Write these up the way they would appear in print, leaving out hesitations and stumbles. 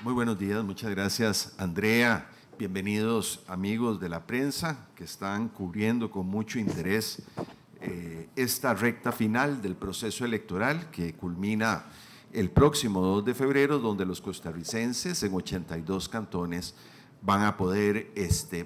Muy buenos días, muchas gracias, Andrea. Bienvenidos, amigos de la prensa que están cubriendo con mucho interés esta recta final del proceso electoral que culmina el próximo 2 de febrero, donde los costarricenses en 82 cantones van a poder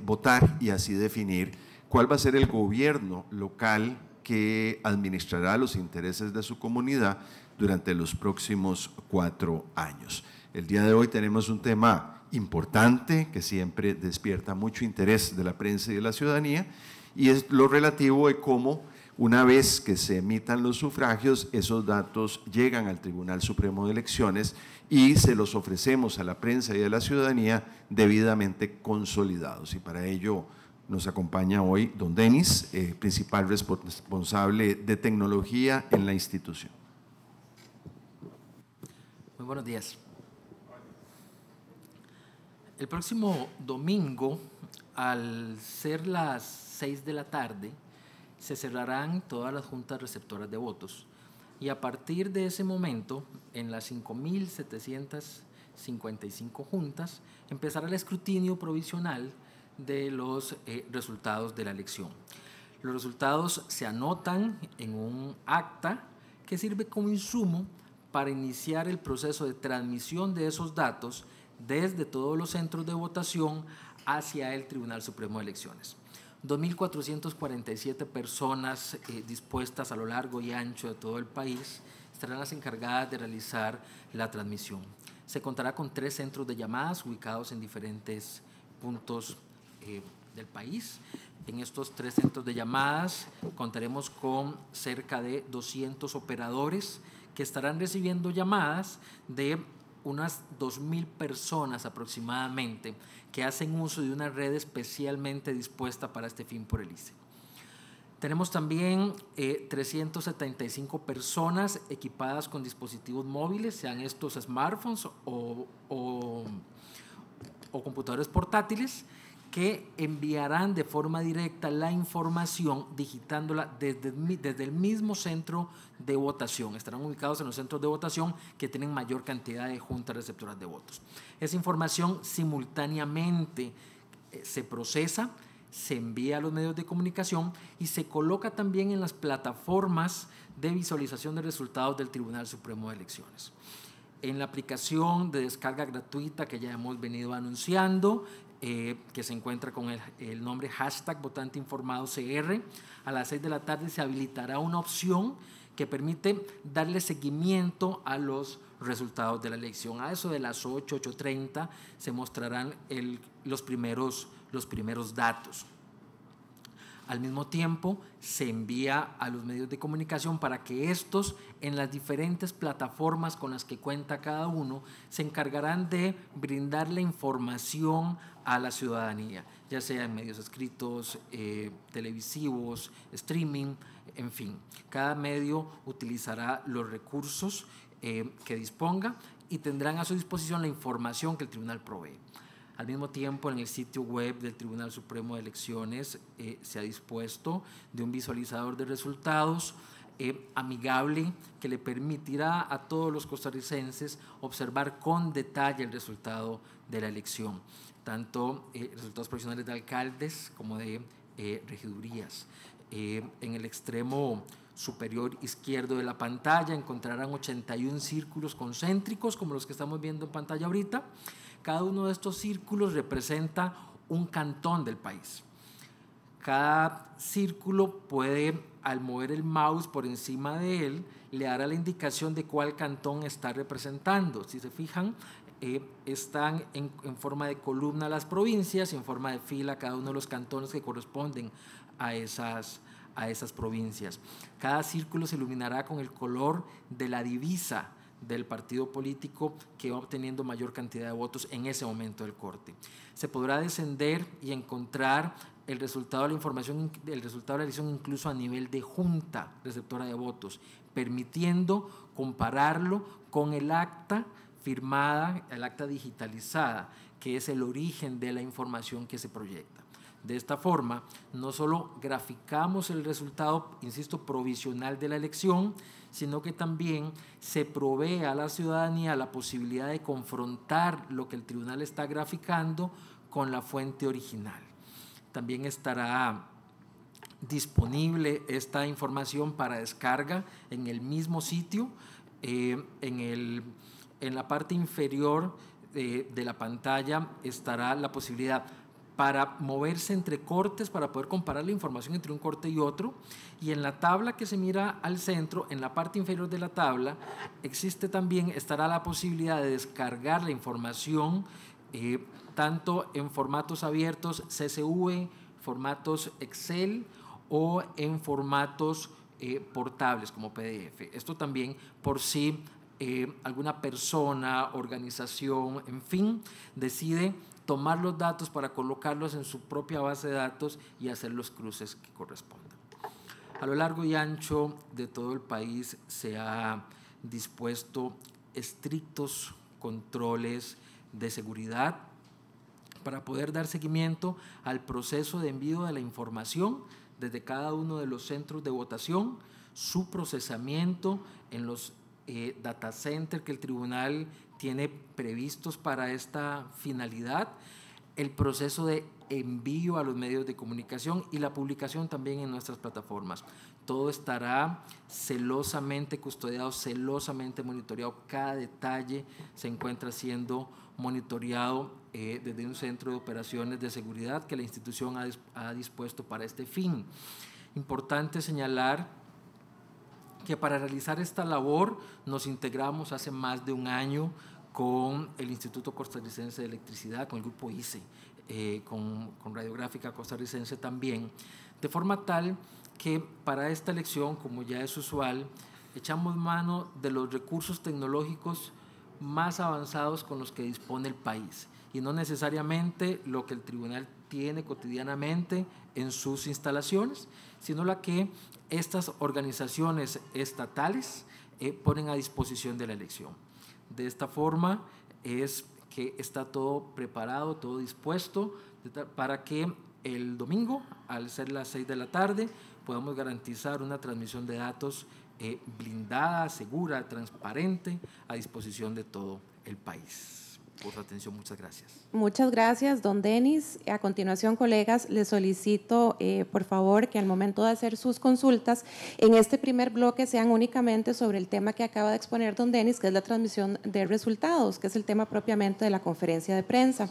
votar y así definir cuál va a ser el gobierno local que administrará los intereses de su comunidad durante los próximos 4 años. El día de hoy tenemos un tema importante que siempre despierta mucho interés de la prensa y de la ciudadanía, y es lo relativo a cómo, una vez que se emitan los sufragios, esos datos llegan al Tribunal Supremo de Elecciones y se los ofrecemos a la prensa y a la ciudadanía debidamente consolidados. Y para ello nos acompaña hoy don Denis, principal responsable de tecnología en la institución. Muy buenos días. El próximo domingo, al ser las 6 de la tarde, se cerrarán todas las juntas receptoras de votos y a partir de ese momento, en las 5.755 juntas, empezará el escrutinio provisional de los resultados de la elección. Los resultados se anotan en un acta que sirve como insumo para iniciar el proceso de transmisión de esos datos desde todos los centros de votación hacia el Tribunal Supremo de Elecciones. 2.447 personas dispuestas a lo largo y ancho de todo el país estarán las encargadas de realizar la transmisión. Se contará con 3 centros de llamadas ubicados en diferentes puntos del país. En estos 3 centros de llamadas contaremos con cerca de 200 operadores que estarán recibiendo llamadas de unas 2.000 personas aproximadamente que hacen uso de una red especialmente dispuesta para este fin por el ICE. Tenemos también 375 personas equipadas con dispositivos móviles, sean estos smartphones o computadores portátiles, que enviarán de forma directa la información digitándola desde el mismo centro de votación. Estarán ubicados en los centros de votación que tienen mayor cantidad de juntas receptoras de votos. Esa información simultáneamente se procesa, se envía a los medios de comunicación y se coloca también en las plataformas de visualización de resultados del Tribunal Supremo de Elecciones. En la aplicación de descarga gratuita que ya hemos venido anunciando, que se encuentra con el nombre #VotanteInformadoCR, a las 6 de la tarde se habilitará una opción que permite darle seguimiento a los resultados de la elección. A eso de las 8:30 se mostrarán los primeros datos. Al mismo tiempo, se envía a los medios de comunicación para que estos, en las diferentes plataformas con las que cuenta cada uno, se encargarán de brindar la información a la ciudadanía, ya sea en medios escritos, televisivos, streaming, en fin. Cada medio utilizará los recursos que disponga y tendrán a su disposición la información que el tribunal provee. Al mismo tiempo, en el sitio web del Tribunal Supremo de Elecciones se ha dispuesto de un visualizador de resultados amigable que le permitirá a todos los costarricenses observar con detalle el resultado de la elección, tanto resultados provisionales de alcaldes como de regidurías. En el extremo superior izquierdo de la pantalla encontrarán 81 círculos concéntricos como los que estamos viendo en pantalla ahorita. Cada uno de estos círculos representa un cantón del país. Cada círculo puede, al mover el mouse por encima de él, le dará la indicación de cuál cantón está representando. Si se fijan, están en forma de columna las provincias y en forma de fila cada uno de los cantones que corresponden a esas provincias. Cada círculo se iluminará con el color de la divisa del partido político que va obteniendo mayor cantidad de votos en ese momento del corte. Se podrá descender y encontrar el resultado de la información, el resultado de la elección incluso a nivel de junta receptora de votos, permitiendo compararlo con el acta firmada, el acta digitalizada, que es el origen de la información que se proyecta. De esta forma, no solo graficamos el resultado, insisto, provisional de la elección, sino que también se provee a la ciudadanía la posibilidad de confrontar lo que el tribunal está graficando con la fuente original. También estará disponible esta información para descarga en el mismo sitio. En la parte inferior de la pantalla estará la posibilidad para moverse entre cortes, para poder comparar la información entre un corte y otro, y en la tabla que se mira al centro, en la parte inferior de la tabla, estará la posibilidad de descargar la información tanto en formatos abiertos CSV, formatos Excel o en formatos portables como PDF. Esto también por si alguna persona, organización, en fin, decide tomar los datos para colocarlos en su propia base de datos y hacer los cruces que correspondan. A lo largo y ancho de todo el país se ha dispuesto estrictos controles de seguridad para poder dar seguimiento al proceso de envío de la información desde cada uno de los centros de votación, su procesamiento en los data centers que el tribunal tiene previstos para esta finalidad, el proceso de envío a los medios de comunicación y la publicación también en nuestras plataformas. Todo estará celosamente custodiado, celosamente monitoreado. Cada detalle se encuentra siendo monitoreado desde un centro de operaciones de seguridad que la institución ha dispuesto para este fin. Importante señalar que para realizar esta labor nos integramos hace más de un año con el Instituto Costarricense de Electricidad, con el grupo ICE, con Radiográfica Costarricense también, de forma tal que para esta elección, como ya es usual, echamos mano de los recursos tecnológicos más avanzados con los que dispone el país y no necesariamente lo que el tribunal tiene cotidianamente en sus instalaciones, sino la que estas organizaciones estatales ponen a disposición de la elección. De esta forma es que está todo preparado, todo dispuesto para que el domingo, al ser las 6 de la tarde, podamos garantizar una transmisión de datos blindada, segura, transparente, a disposición de todo el país. Por su atención, muchas gracias. Muchas gracias, don Denis. A continuación, colegas, les solicito, por favor, que al momento de hacer sus consultas, en este primer bloque sean únicamente sobre el tema que acaba de exponer don Denis, que es la transmisión de resultados, que es el tema propiamente de la conferencia de prensa.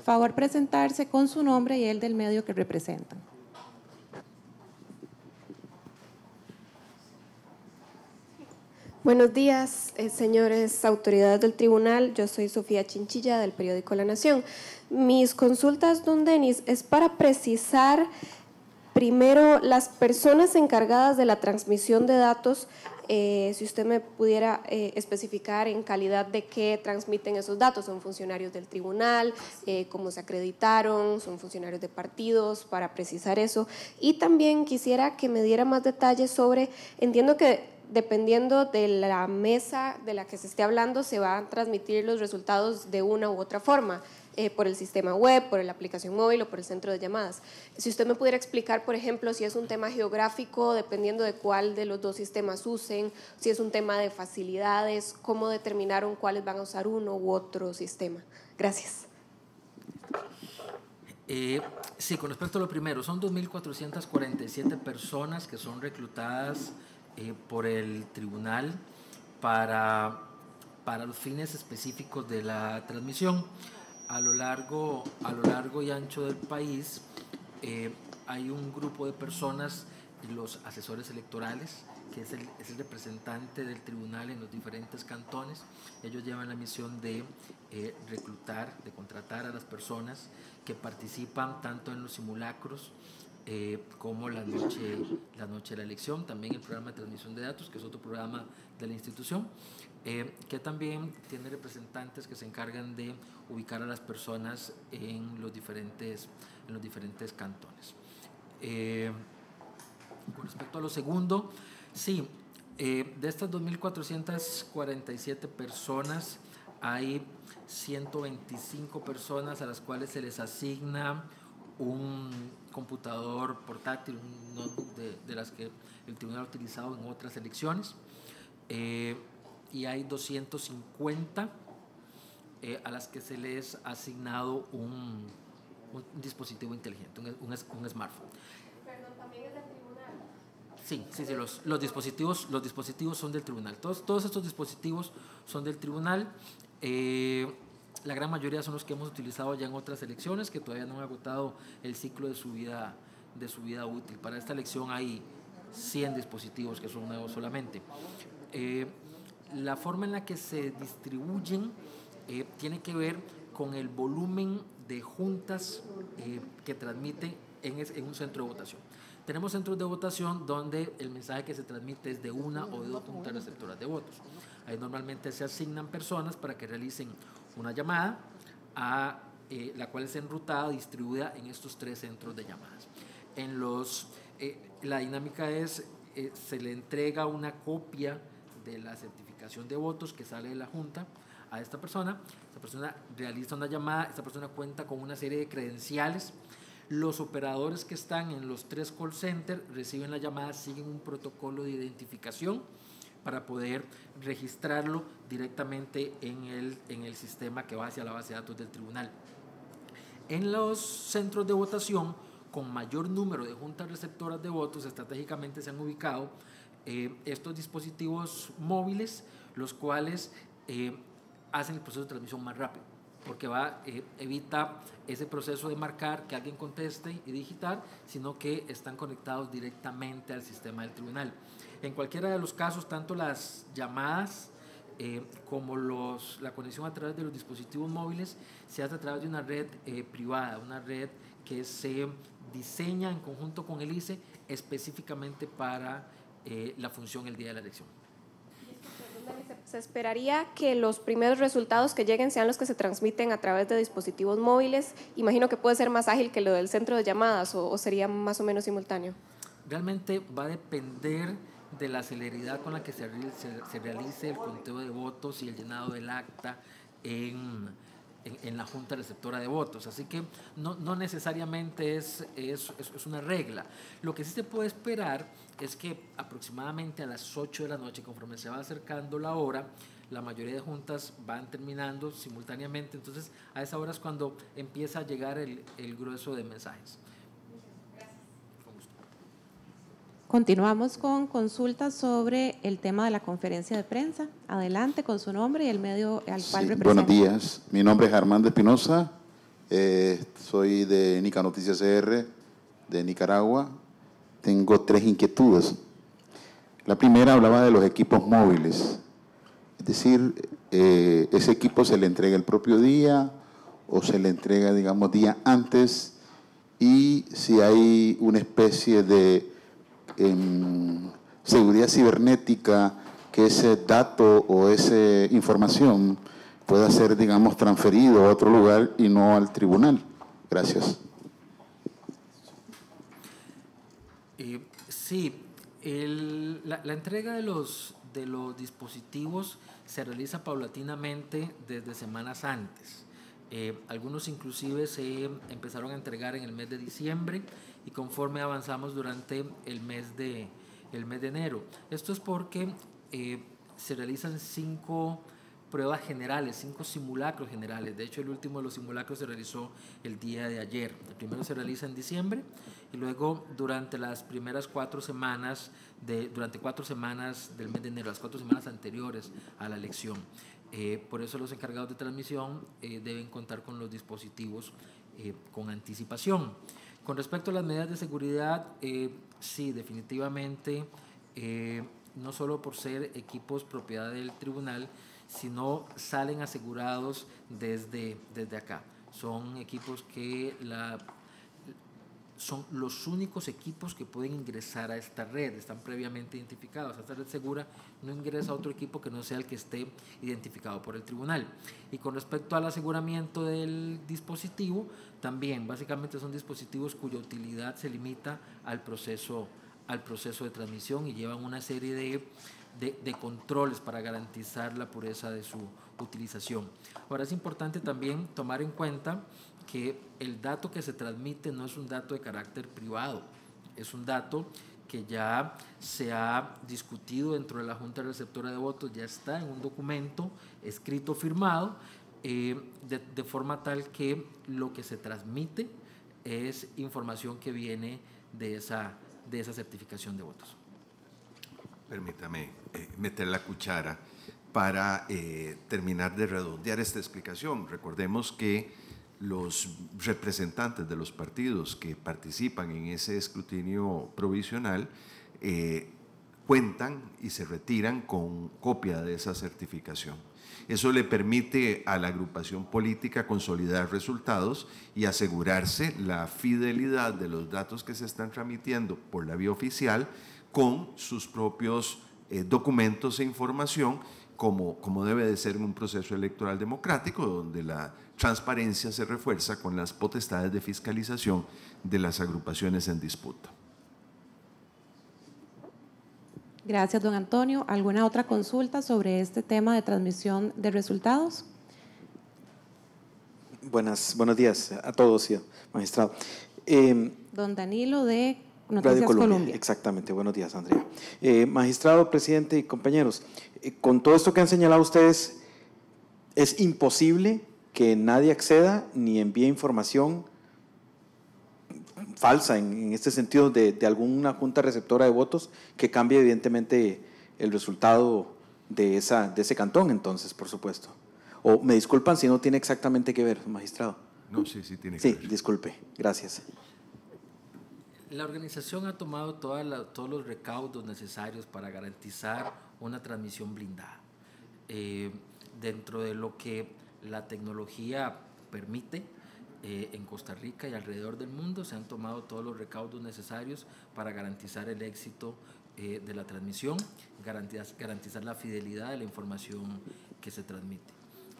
Favor presentarse con su nombre y el del medio que representan. Buenos días, señores autoridades del tribunal. Yo soy Sofía Chinchilla del periódico La Nación. Mis consultas, don Denis, es para precisar primero las personas encargadas de la transmisión de datos. Si usted me pudiera especificar en calidad de qué transmiten esos datos. ¿Son funcionarios del tribunal? ¿Cómo se acreditaron? ¿Son funcionarios de partidos? Para precisar eso. Y también quisiera que me diera más detalles sobre, entiendo que dependiendo de la mesa de la que se esté hablando, se van a transmitir los resultados de una u otra forma, por el sistema web, por la aplicación móvil o por el centro de llamadas. Si usted me pudiera explicar, por ejemplo, si es un tema geográfico, dependiendo de cuál de los dos sistemas usen, si es un tema de facilidades, cómo determinaron cuáles van a usar uno u otro sistema. Gracias. Sí, con respecto a lo primero, son 2.447 personas que son reclutadas por el tribunal para los fines específicos de la transmisión. A lo largo y ancho del país hay un grupo de personas, los asesores electorales, que es el representante del tribunal en los diferentes cantones. Ellos llevan la misión de reclutar, de contratar a las personas que participan tanto en los simulacros como la noche de la elección, también el programa de transmisión de datos, que es otro programa de la institución, que también tiene representantes que se encargan de ubicar a las personas en los diferentes cantones. Con respecto a lo segundo, sí, de estas 2.447 personas, hay 125 personas a las cuales se les asigna un computador portátil, un notebook de las que el tribunal ha utilizado en otras elecciones, y hay 250 a las que se les ha asignado un dispositivo inteligente, un smartphone. Perdón, ¿también es del tribunal? Sí, los dispositivos son del tribunal. Todos estos dispositivos son del tribunal. La gran mayoría son los que hemos utilizado ya en otras elecciones, que todavía no han agotado el ciclo de su vida útil. Para esta elección hay 100 dispositivos que son nuevos solamente. La forma en la que se distribuyen tiene que ver con el volumen de juntas que transmite en un centro de votación. Tenemos centros de votación donde el mensaje que se transmite es de una o de dos juntas receptoras de votos. Ahí normalmente se asignan personas para que realicen una llamada a la cual es enrutada, distribuida en estos 3 centros de llamadas. La dinámica es, se le entrega una copia de la certificación de votos que sale de la Junta a esta persona realiza una llamada, esta persona cuenta con una serie de credenciales. Los operadores que están en los 3 call centers reciben la llamada, siguen un protocolo de identificación para poder registrarlo directamente en el sistema que va hacia la base de datos del tribunal. En los centros de votación con mayor número de juntas receptoras de votos, estratégicamente se han ubicado estos dispositivos móviles, los cuales hacen el proceso de transmisión más rápido, porque evita ese proceso de marcar, que alguien conteste y digitar, sino que están conectados directamente al sistema del tribunal. En cualquiera de los casos, tanto las llamadas como la conexión a través de los dispositivos móviles se hace a través de una red privada, una red que se diseña en conjunto con el ICE específicamente para la función el día de la elección. ¿Se esperaría que los primeros resultados que lleguen sean los que se transmiten a través de dispositivos móviles? Imagino que puede ser más ágil que lo del centro de llamadas, o sería más o menos simultáneo. Realmente va a depender de la celeridad con la que se realice el conteo de votos y el llenado del acta en la Junta Receptora de Votos. Así que no necesariamente es una regla. Lo que sí se puede esperar es que aproximadamente a las 8 de la noche, conforme se va acercando la hora, la mayoría de juntas van terminando simultáneamente. Entonces, a esa hora es cuando empieza a llegar el grueso de mensajes. Continuamos con consultas sobre el tema de la conferencia de prensa. Adelante con su nombre y el medio al cual representa. Buenos días, mi nombre es Armando Espinosa, soy de Nica Noticias CR de Nicaragua. Tengo 3 inquietudes. La primera hablaba de los equipos móviles, es decir, ese equipo se le entrega el propio día o se le entrega, digamos, día antes, y si hay una especie de seguridad cibernética, que ese dato o esa información pueda ser, digamos, transferido a otro lugar y no al tribunal. Gracias. Sí, la entrega de los dispositivos se realiza paulatinamente desde semanas antes. Algunos inclusive se empezaron a entregar en el mes de diciembre y conforme avanzamos durante el mes de enero. Esto es porque se realizan 5 pruebas generales, 5 simulacros generales. De hecho, el último de los simulacros se realizó el día de ayer. El primero se realiza en diciembre y luego durante las primeras 4 semanas, durante 4 semanas del mes de enero, las 4 semanas anteriores a la elección. Por eso los encargados de transmisión deben contar con los dispositivos con anticipación. Con respecto a las medidas de seguridad, sí, definitivamente, no solo por ser equipos propiedad del tribunal, sino salen asegurados desde acá. Son equipos que son los únicos equipos que pueden ingresar a esta red, están previamente identificados. Esta red segura no ingresa a otro equipo que no sea el que esté identificado por el tribunal. Y con respecto al aseguramiento del dispositivo, también básicamente son dispositivos cuya utilidad se limita al proceso de transmisión y llevan una serie de controles para garantizar la pureza de su utilización. Ahora, es importante también tomar en cuenta que el dato que se transmite no es un dato de carácter privado, es un dato que ya se ha discutido dentro de la Junta Receptora de Votos, ya está en un documento escrito, firmado, de forma tal que lo que se transmite es información que viene de esa certificación de votos. Permítame meter la cuchara para terminar de redondear esta explicación. Recordemos que los representantes de los partidos que participan en ese escrutinio provisional cuentan y se retiran con copia de esa certificación. Eso le permite a la agrupación política consolidar resultados y asegurarse la fidelidad de los datos que se están transmitiendo por la vía oficial con sus propios documentos e información, como debe de ser en un proceso electoral democrático, donde la transparencia se refuerza con las potestades de fiscalización de las agrupaciones en disputa. Gracias, don Antonio. ¿Alguna otra consulta sobre este tema de transmisión de resultados? Buenos días a todos, magistrado. Don Danilo de Radio Noticias Colombia. Exactamente, buenos días, Andrea. Magistrado, presidente y compañeros, con todo esto que han señalado ustedes, es imposible que nadie acceda ni envíe información falsa en este sentido de alguna junta receptora de votos que cambie evidentemente el resultado de ese cantón, entonces, por supuesto. O me disculpan si no tiene exactamente que ver, magistrado. No, sí tiene que ver. Sí, disculpe, gracias. La organización ha tomado todos los recaudos necesarios para garantizar una transmisión blindada. Dentro de lo que la tecnología permite, en Costa Rica y alrededor del mundo se han tomado todos los recaudos necesarios para garantizar el éxito de la transmisión, garantizar la fidelidad de la información que se transmite.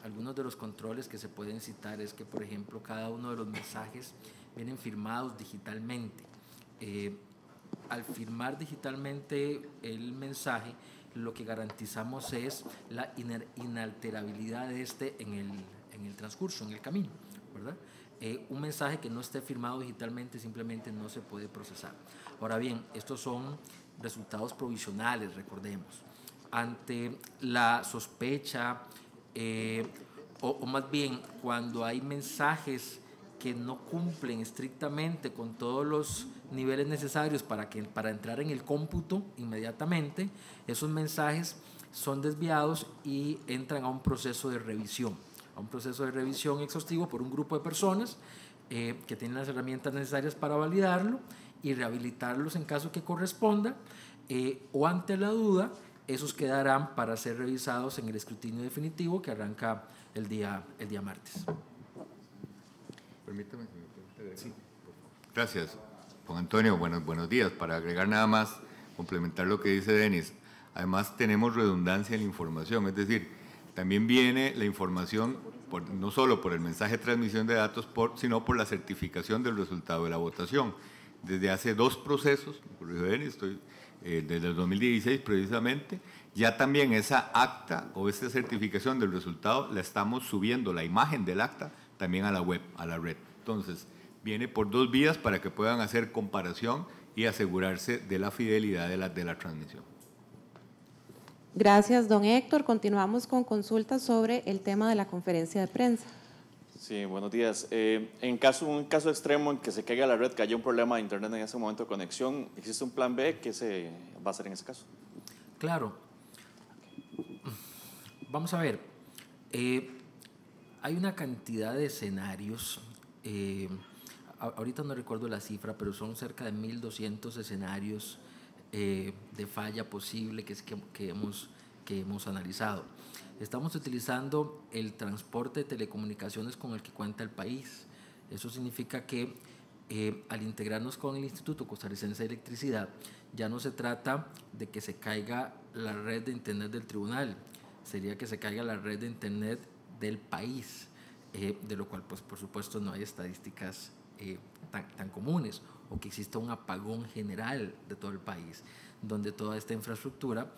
Algunos de los controles que se pueden citar es que, por ejemplo, cada uno de los mensajes vienen firmados digitalmente. Al firmar digitalmente el mensaje, lo que garantizamos es la inalterabilidad de este en el transcurso, en el camino, ¿verdad? Un mensaje que no esté firmado digitalmente simplemente no se puede procesar. Ahora bien, estos son resultados provisionales, recordemos. Ante la sospecha, o más bien cuando hay mensajes que no cumplen estrictamente con todos los niveles necesarios para entrar en el cómputo inmediatamente, esos mensajes son desviados y entran a un proceso de revisión. A un proceso de revisión exhaustivo por un grupo de personas que tienen las herramientas necesarias para validarlo y rehabilitarlos en caso que corresponda, o ante la duda, esos quedarán para ser revisados en el escrutinio definitivo que arranca el día martes. Permítame que me pregunte. Sí, por favor. Gracias, don Antonio. Buenos días. Para agregar nada más, complementar lo que dice Denis, además tenemos redundancia en la información, es decir, también viene la información no solo por el mensaje de transmisión de datos, sino por la certificación del resultado de la votación. Desde hace 2 procesos, desde el 2016 precisamente, ya también esa acta o esta certificación del resultado la estamos subiendo, la imagen del acta, también a la web, a la red. Entonces, viene por 2 vías para que puedan hacer comparación y asegurarse de la fidelidad de la transmisión. Gracias, don Héctor. Continuamos con consultas sobre el tema de la conferencia de prensa. Sí, buenos días. En un caso extremo en que se caiga la red, que haya un problema de internet en ese momento de conexión, ¿existe un plan B? ¿Qué se va a hacer en ese caso? Claro. Vamos a ver. Hay una cantidad de escenarios. Ahorita no recuerdo la cifra, pero son cerca de 1.200 escenarios de falla posible que hemos analizado. Estamos utilizando el transporte de telecomunicaciones con el que cuenta el país. Eso significa que al integrarnos con el Instituto Costarricense de Electricidad, ya no se trata de que se caiga la red de internet del tribunal, sería que se caiga la red de internet del país, de lo cual, pues, por supuesto, no hay estadísticas tan comunes, o que exista un apagón general de todo el país, donde toda esta infraestructura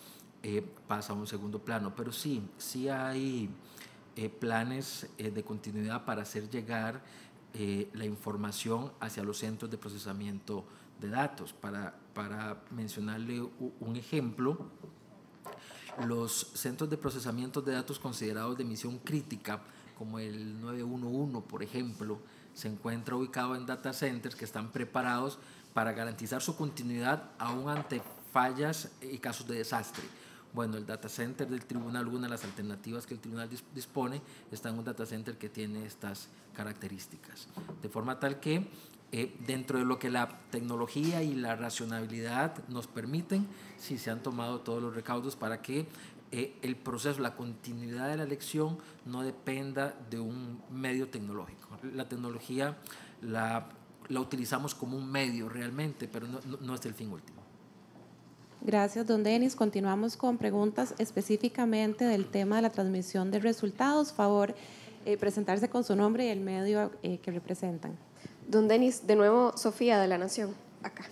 pasa a un segundo plano. Pero sí hay planes de continuidad para hacer llegar la información hacia los centros de procesamiento de datos. Para mencionarle un ejemplo, los centros de procesamiento de datos considerados de misión crítica, como el 911, por ejemplo, se encuentra ubicado en data centers que están preparados para garantizar su continuidad aún ante fallas y casos de desastre. Bueno, el data center del tribunal, una de las alternativas que el tribunal dispone, está en un data center que tiene estas características. De forma tal que dentro de lo que la tecnología y la racionalidad nos permiten, sí se han tomado todos los recaudos para que el proceso, la continuidad de la elección no dependa de un medio tecnológico. La tecnología la utilizamos como un medio realmente, pero no es el fin último. Gracias, don Denis. Continuamos con preguntas específicamente del tema de la transmisión de resultados. Favor, presentarse con su nombre y el medio que representan. Don Denis, de nuevo, Sofía de La Nación, acá.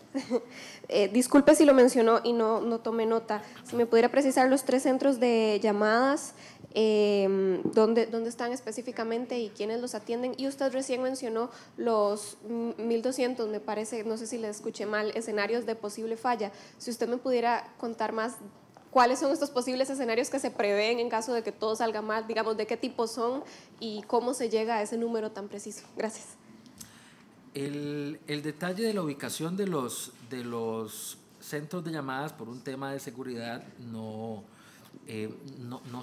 Disculpe si lo mencionó y no tomé nota. Si me pudiera precisar los 3 centros de llamadas, ¿dónde están específicamente y quiénes los atienden? Y usted recién mencionó los 1.200, me parece, no sé si le escuché mal, escenarios de posible falla. Si usted me pudiera contar más, ¿cuáles son estos posibles escenarios que se prevén en caso de que todo salga mal? Digamos, ¿de qué tipo son y cómo se llega a ese número tan preciso? Gracias. El detalle de la ubicación de los centros de llamadas por un tema de seguridad no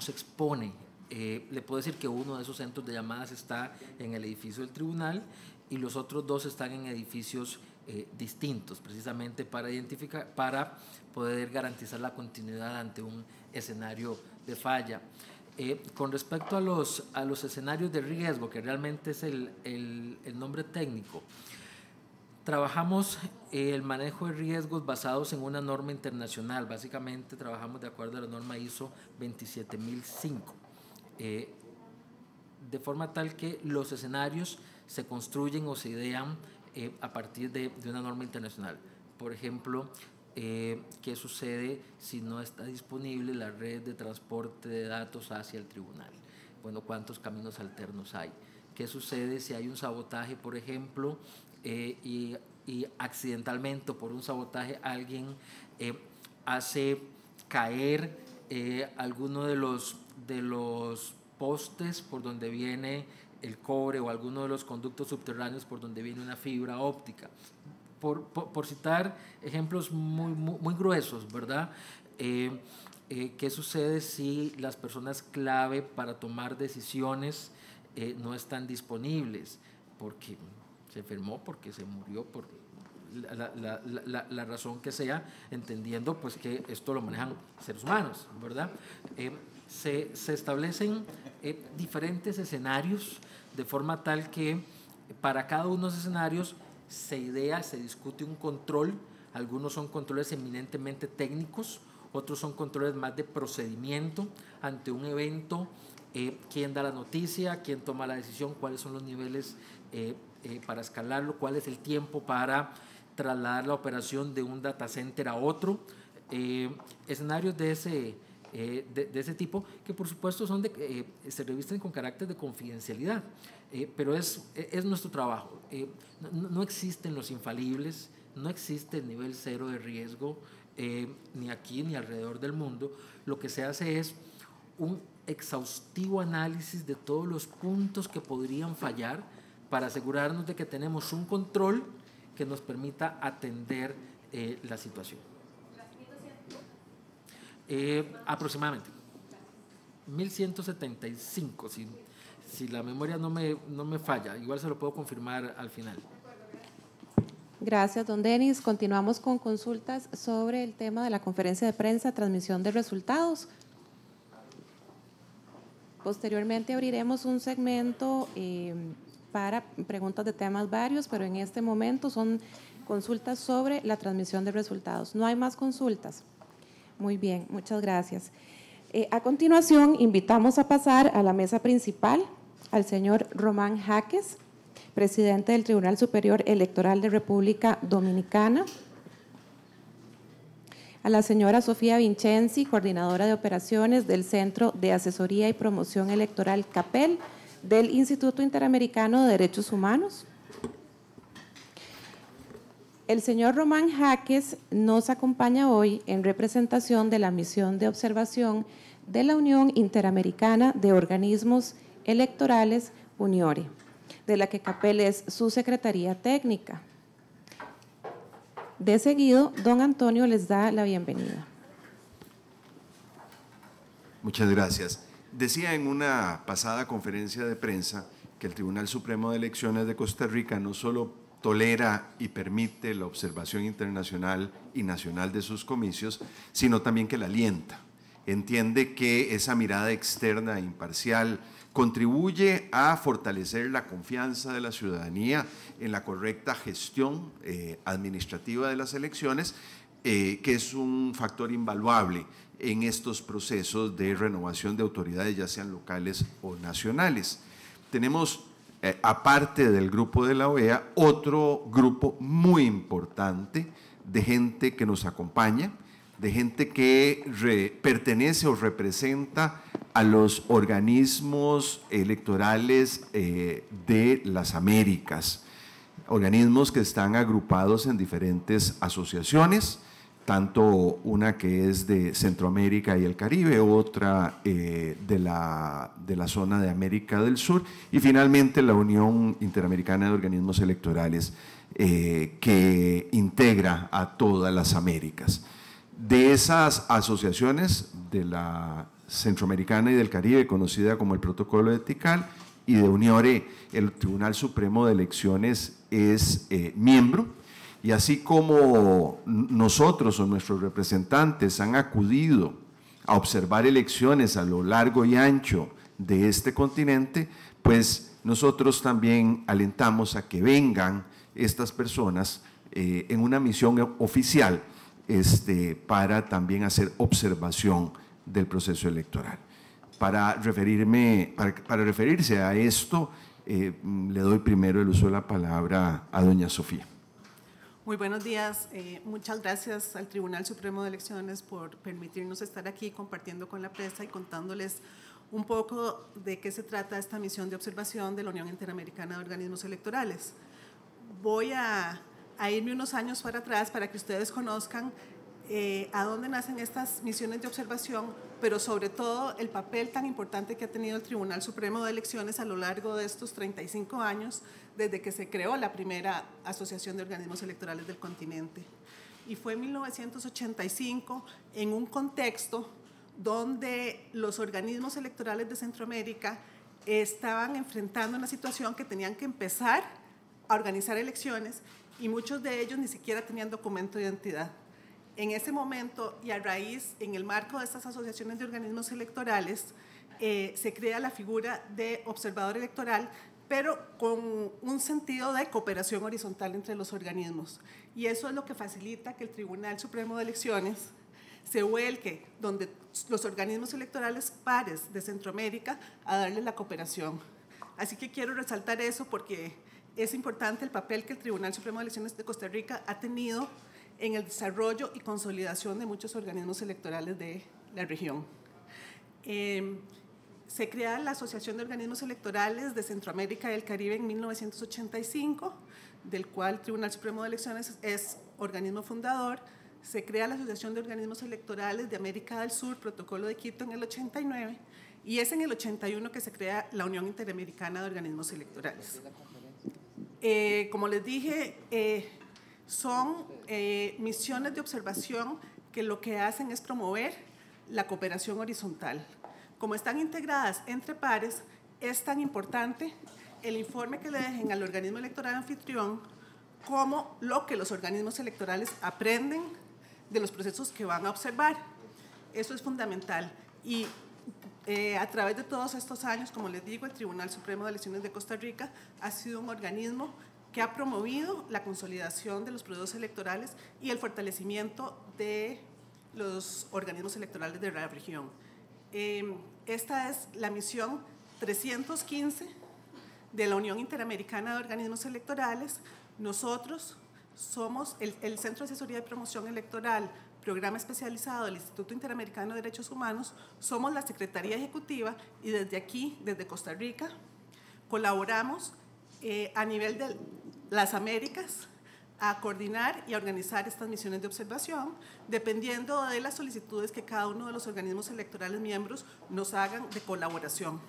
se expone. Le puedo decir que uno de esos centros de llamadas está en el edificio del tribunal y los otros 2 están en edificios distintos, precisamente para poder garantizar la continuidad ante un escenario de falla. Con respecto a los escenarios de riesgo, que realmente es el nombre técnico, trabajamos el manejo de riesgos basados en una norma internacional. Básicamente trabajamos de acuerdo a la norma ISO 27005, de forma tal que los escenarios se construyen o se idean a partir de una norma internacional. Por ejemplo, ¿qué sucede si no está disponible la red de transporte de datos hacia el tribunal? Bueno, ¿cuántos caminos alternos hay? ¿Qué sucede si hay un sabotaje, por ejemplo, y accidentalmente por un sabotaje alguien hace caer alguno de los postes por donde viene el cobre o alguno de los conductos subterráneos por donde viene una fibra óptica? Por citar ejemplos muy gruesos, ¿verdad? ¿Qué sucede si las personas clave para tomar decisiones no están disponibles? Porque se enfermó, porque se murió, por la razón que sea, entendiendo pues que esto lo manejan seres humanos, ¿verdad? Se establecen diferentes escenarios de forma tal que para cada uno de los escenarios se discute un control. Algunos son controles eminentemente técnicos, otros son controles más de procedimiento ante un evento, quién da la noticia, quién toma la decisión, cuáles son los niveles para escalarlo, cuál es el tiempo para trasladar la operación de un data center a otro, escenarios de ese tipo, que por supuesto se revisten con carácter de confidencialidad, pero es nuestro trabajo. No existen los infalibles, no existe el nivel 0 de riesgo, ni aquí ni alrededor del mundo. Lo que se hace es un exhaustivo análisis de todos los puntos que podrían fallar para asegurarnos de que tenemos un control que nos permita atender la situación. Aproximadamente 1175, si la memoria no me falla, igual se lo puedo confirmar al final. Gracias, don Denis. Continuamos con consultas sobre el tema de la conferencia de prensa, transmisión de resultados. Posteriormente abriremos un segmento para preguntas de temas varios, pero en este momento son consultas sobre la transmisión de resultados. ¿No hay más consultas? Muy bien, muchas gracias. A continuación, invitamos a pasar a la mesa principal al señor Román Jaques, presidente del Tribunal Superior Electoral de República Dominicana. a la señora Sofía Vincenzi, coordinadora de operaciones del Centro de Asesoría y Promoción Electoral CAPEL del Instituto Interamericano de Derechos Humanos. El señor Román Jaques nos acompaña hoy en representación de la misión de observación de la Unión Interamericana de Organismos Electorales, UNIORE, de la que CAPEL es su secretaría técnica. De seguido, don Antonio les da la bienvenida. Muchas gracias. Decía en una pasada conferencia de prensa que el Tribunal Supremo de Elecciones de Costa Rica no solo tolera y permite la observación internacional y nacional de sus comicios, sino también que la alienta. Entiende que esa mirada externa e imparcial contribuye a fortalecer la confianza de la ciudadanía en la correcta gestión administrativa de las elecciones, que es un factor invaluable en estos procesos de renovación de autoridades, ya sean locales o nacionales. Tenemos, aparte del grupo de la OEA, otro grupo muy importante de gente que nos acompaña, de gente que pertenece o representa a los organismos electorales de las Américas, organismos que están agrupados en diferentes asociaciones, tanto una que es de Centroamérica y el Caribe, otra de la zona de América del Sur, y finalmente la Unión Interamericana de Organismos Electorales, que integra a todas las Américas. De esas asociaciones, de la Centroamericana y del Caribe, conocida como el Protocolo Etical, y de UNIORE, el Tribunal Supremo de Elecciones es miembro, y así como nosotros o nuestros representantes han acudido a observar elecciones a lo largo y ancho de este continente, pues nosotros también alentamos a que vengan estas personas en una misión oficial para también hacer observación del proceso electoral. Para referirse a esto, le doy primero el uso de la palabra a doña Sofía. Muy buenos días. Muchas gracias al Tribunal Supremo de Elecciones por permitirnos estar aquí compartiendo con la prensa y contándoles un poco de qué se trata esta misión de observación de la Unión Interamericana de Organismos Electorales. Voy a irme unos años para atrás para que ustedes conozcan a dónde nacen estas misiones de observación, pero sobre todo el papel tan importante que ha tenido el Tribunal Supremo de Elecciones a lo largo de estos 35 años, desde que se creó la primera Asociación de Organismos Electorales del continente. Y fue en 1985, en un contexto donde los organismos electorales de Centroamérica estaban enfrentando una situación que tenían que empezar a organizar elecciones y muchos de ellos ni siquiera tenían documento de identidad. En ese momento y a raíz, en el marco de estas asociaciones de organismos electorales, se crea la figura de observador electoral, pero con un sentido de cooperación horizontal entre los organismos. Y eso es lo que facilita que el Tribunal Supremo de Elecciones se vuelque donde los organismos electorales pares de Centroamérica a darle la cooperación. Así que quiero resaltar eso porque es importante el papel que el Tribunal Supremo de Elecciones de Costa Rica ha tenido en el desarrollo y consolidación de muchos organismos electorales de la región. Se crea la Asociación de Organismos Electorales de Centroamérica y el Caribe en 1985, del cual el Tribunal Supremo de Elecciones es organismo fundador. Se crea la Asociación de Organismos Electorales de América del Sur, Protocolo de Quito, en el 89, y es en el 81 que se crea la Unión Interamericana de Organismos Electorales. Como les dije, son misiones de observación que lo que hacen es promover la cooperación horizontal. Como están integradas entre pares, es tan importante el informe que le dejen al organismo electoral anfitrión como lo que los organismos electorales aprenden de los procesos que van a observar. Eso es fundamental. Y a través de todos estos años, como les digo, el Tribunal Supremo de Elecciones de Costa Rica ha sido un organismo que ha promovido la consolidación de los procesos electorales y el fortalecimiento de los organismos electorales de la región. Esta es la misión 315 de la Unión Interamericana de Organismos Electorales. Nosotros somos el Centro de Asesoría y Promoción Electoral programa especializado del Instituto Interamericano de Derechos Humanos, somos la Secretaría Ejecutiva y desde aquí, desde Costa Rica, colaboramos a nivel de las Américas a coordinar y a organizar estas misiones de observación, dependiendo de las solicitudes que cada uno de los organismos electorales miembros nos hagan de colaboración.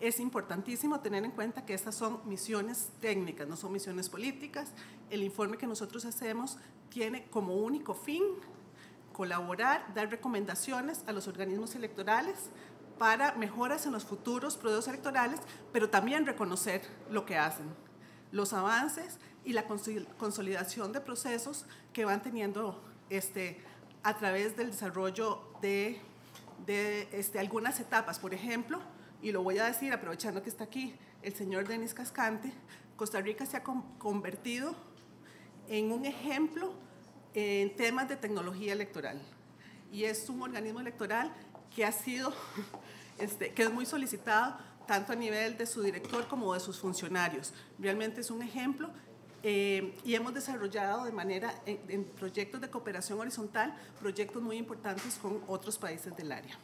Es importantísimo tener en cuenta que estas son misiones técnicas, no son misiones políticas. El informe que nosotros hacemos tiene como único fin colaborar, dar recomendaciones a los organismos electorales para mejoras en los futuros procesos electorales, pero también reconocer lo que hacen, los avances y la consolidación de procesos que van teniendo a través del desarrollo de algunas etapas. Por ejemplo, y lo voy a decir aprovechando que está aquí el señor Denis Cascante, Costa Rica se ha convertido en un ejemplo en temas de tecnología electoral. Y es un organismo electoral que ha sido, que es muy solicitado tanto a nivel de su director como de sus funcionarios. Realmente es un ejemplo y hemos desarrollado de manera, en proyectos de cooperación horizontal, proyectos muy importantes con otros países del área.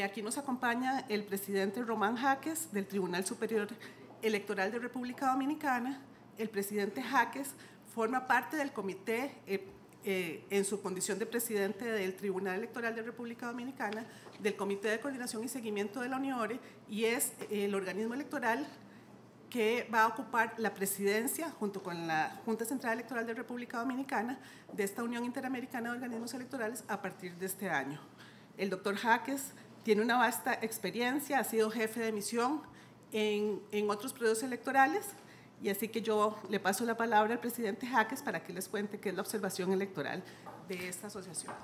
Aquí nos acompaña el presidente Román Jaques del Tribunal Superior Electoral de República Dominicana. El presidente Jaques forma parte del comité en su condición de presidente del Tribunal Electoral de República Dominicana, del Comité de Coordinación y Seguimiento de la UNIORE, y es el organismo electoral que va a ocupar la presidencia junto con la Junta Central Electoral de República Dominicana de esta Unión Interamericana de Organismos Electorales a partir de este año. El doctor Jaques tiene una vasta experiencia, ha sido jefe de misión en otros procesos electorales, y así que yo le paso la palabra al presidente Jaques para que les cuente qué es la observación electoral de esta asociación.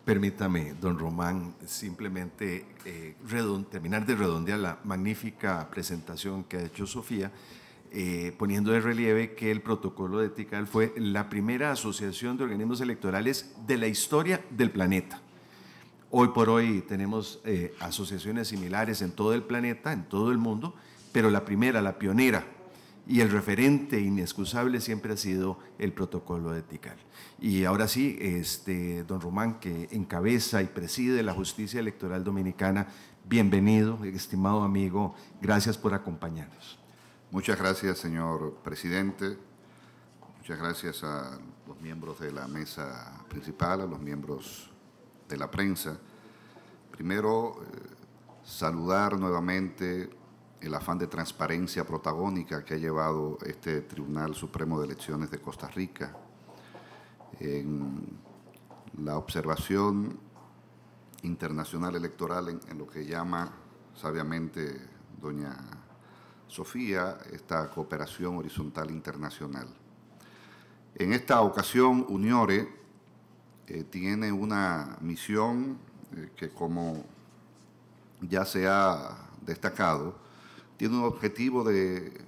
Permítame, don Román, simplemente terminar de redondear la magnífica presentación que ha hecho Sofía, poniendo de relieve que el protocolo de Tikal fue la primera asociación de organismos electorales de la historia del planeta. Hoy por hoy tenemos asociaciones similares en todo el planeta, en todo el mundo, pero la primera, la pionera y el referente inexcusable siempre ha sido el protocolo de Tikal. Y ahora sí, don Román, que encabeza y preside la justicia electoral dominicana, bienvenido, estimado amigo, gracias por acompañarnos. Muchas gracias, señor presidente. Muchas gracias a los miembros de la mesa principal, a los miembros de la prensa. Primero, saludar nuevamente el afán de transparencia protagónica que ha llevado este Tribunal Supremo de Elecciones de Costa Rica en la observación internacional electoral en lo que llama sabiamente doña Sofía esta cooperación horizontal internacional. En esta ocasión, UNIORE tiene una misión que, como ya se ha destacado, tiene un objetivo de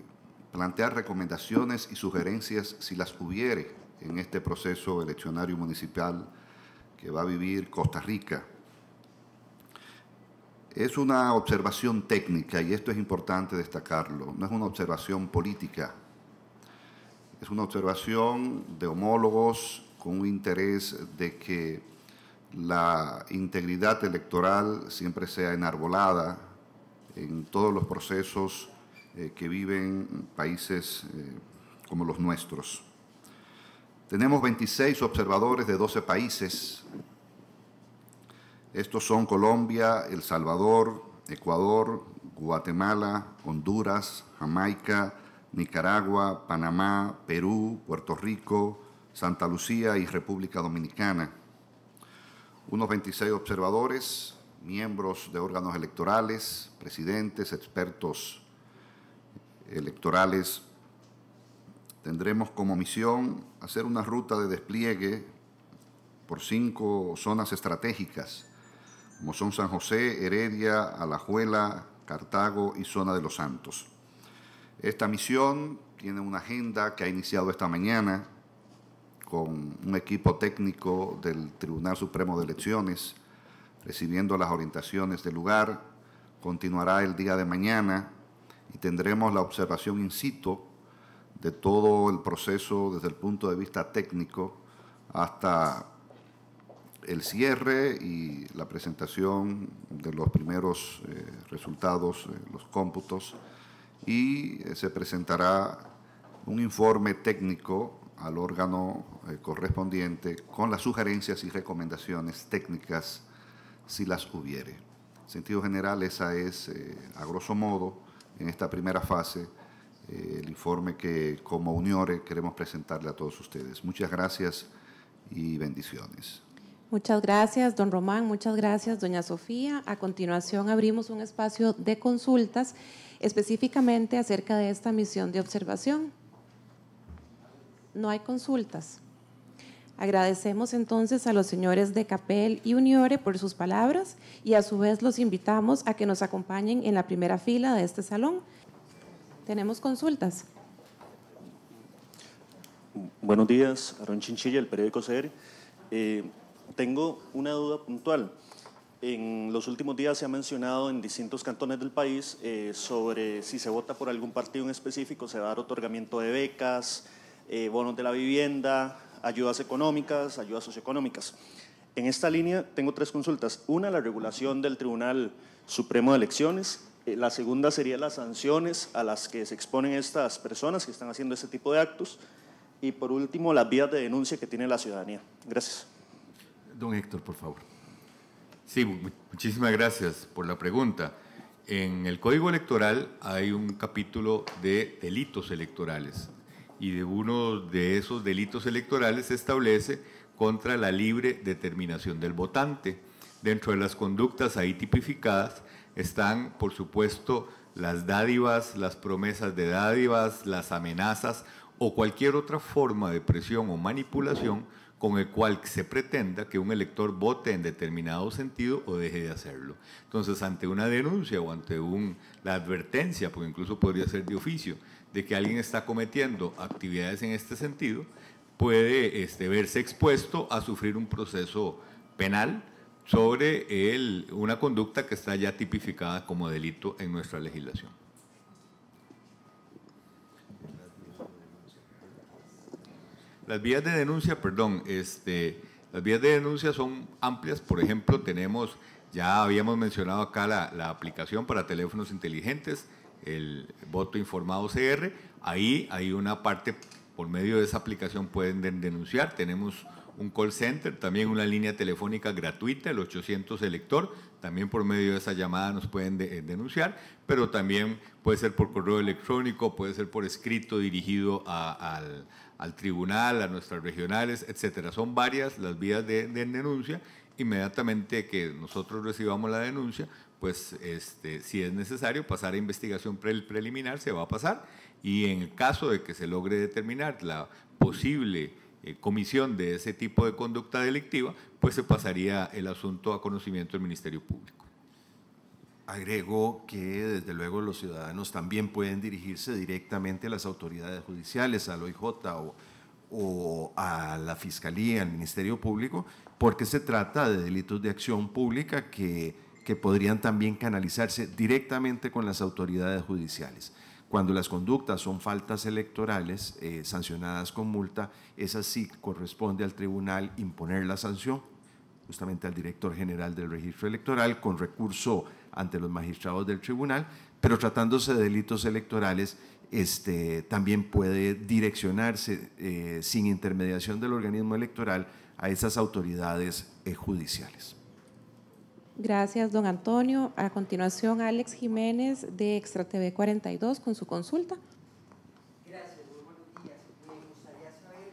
plantear recomendaciones y sugerencias, si las hubiere, en este proceso eleccionario municipal que va a vivir Costa Rica. Es una observación técnica, y esto es importante destacarlo, no es una observación política, es una observación de homólogos con un interés de que la integridad electoral siempre sea enarbolada en todos los procesos que viven países como los nuestros. Tenemos 26 observadores de 12 países. Estos son Colombia, El Salvador, Ecuador, Guatemala, Honduras, Jamaica, Nicaragua, Panamá, Perú, Puerto Rico, Santa Lucía y República Dominicana. Unos 26 observadores, miembros de órganos electorales, presidentes, expertos electorales. Tendremos como misión hacer una ruta de despliegue por 5 zonas estratégicas, como son San José, Heredia, Alajuela, Cartago y Zona de los Santos. Esta misión tiene una agenda que ha iniciado esta mañana con un equipo técnico del Tribunal Supremo de Elecciones, recibiendo las orientaciones del lugar. Continuará el día de mañana y tendremos la observación in situ de todo el proceso desde el punto de vista técnico hasta el cierre y la presentación de los primeros resultados, los cómputos, y se presentará un informe técnico al órgano correspondiente con las sugerencias y recomendaciones técnicas si las hubiere. En sentido general, esa es, a grosso modo, en esta primera fase, el informe que como UNIORE queremos presentarle a todos ustedes. Muchas gracias y bendiciones. Muchas gracias, don Román. Muchas gracias, doña Sofía. A continuación, abrimos un espacio de consultas específicamente acerca de esta misión de observación. No hay consultas. Agradecemos entonces a los señores de CAPEL y UNIORE por sus palabras y a su vez los invitamos a que nos acompañen en la primera fila de este salón. ¿Tenemos consultas? Buenos días, Aarón Chinchilla, del periódico CR. Tengo una duda puntual. En los últimos días se ha mencionado en distintos cantones del país sobre si se vota por algún partido en específico, se va a dar otorgamiento de becas, bonos de la vivienda, ayudas económicas, ayudas socioeconómicas. En esta línea tengo 3 consultas. Una, la regulación del Tribunal Supremo de Elecciones. La segunda sería las sanciones a las que se exponen estas personas que están haciendo este tipo de actos. Y por último, las vías de denuncia que tiene la ciudadanía. Gracias. Don Héctor, por favor. Sí, muchísimas gracias por la pregunta. En el Código Electoral hay un capítulo de delitos electorales y de uno de esos delitos electorales se establece contra la libre determinación del votante. Dentro de las conductas ahí tipificadas están, por supuesto, las dádivas, las promesas de dádivas, las amenazas o cualquier otra forma de presión o manipulación con el cual se pretenda que un elector vote en determinado sentido o deje de hacerlo. Entonces, ante una denuncia o ante la advertencia, porque incluso podría ser de oficio, de que alguien está cometiendo actividades en este sentido, puede verse expuesto a sufrir un proceso penal sobre una conducta que está ya tipificada como delito en nuestra legislación. Las vías de denuncia, las vías de denuncia son amplias. Por ejemplo, ya habíamos mencionado acá la aplicación para teléfonos inteligentes, el voto informado CR. Ahí hay una parte, por medio de esa aplicación pueden denunciar. Tenemos un call center, también una línea telefónica gratuita, el 800 elector, también por medio de esa llamada nos pueden denunciar, pero también puede ser por correo electrónico, puede ser por escrito dirigido al tribunal, a nuestras regionales, etcétera. Son varias las vías de denuncia. Inmediatamente que nosotros recibamos la denuncia, pues si es necesario pasar a investigación preliminar, se va a pasar, y en el caso de que se logre determinar la posible comisión de ese tipo de conducta delictiva, pues se pasaría el asunto a conocimiento del Ministerio Público. Agrego que desde luego los ciudadanos también pueden dirigirse directamente a las autoridades judiciales, al OIJ o a la Fiscalía, al Ministerio Público, porque se trata de delitos de acción pública que podrían también canalizarse directamente con las autoridades judiciales. Cuando las conductas son faltas electorales sancionadas con multa, esa sí corresponde al tribunal imponer la sanción, justamente al director general del registro electoral, con recurso ante los magistrados del tribunal, pero tratándose de delitos electorales, también puede direccionarse sin intermediación del organismo electoral a esas autoridades judiciales. Gracias, don Antonio. A continuación, Alex Jiménez de Extra TV 42 con su consulta. Gracias, muy buenos días. Me gustaría saber,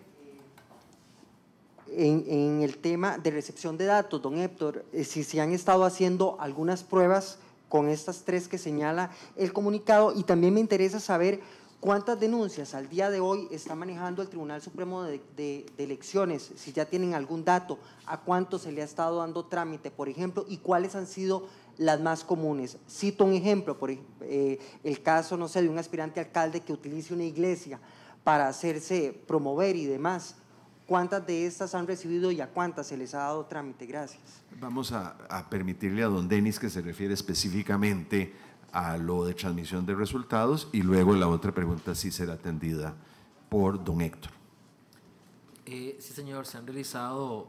en el tema de recepción de datos, don Héctor, si se han estado haciendo algunas pruebas con estas 3 que señala el comunicado, y también me interesa saber cuántas denuncias al día de hoy está manejando el Tribunal Supremo de Elecciones, si ya tienen algún dato, a cuánto se le ha estado dando trámite, por ejemplo, y cuáles han sido las más comunes. Cito un ejemplo, el caso, no sé, de un aspirante alcalde que utilice una iglesia para hacerse promover y demás. ¿Cuántas de estas han recibido y a cuántas se les ha dado trámite? Gracias. Vamos a permitirle a don Denis que se refiere específicamente a lo de transmisión de resultados, y luego la otra pregunta sí será atendida por don Héctor. Sí, señor, se han realizado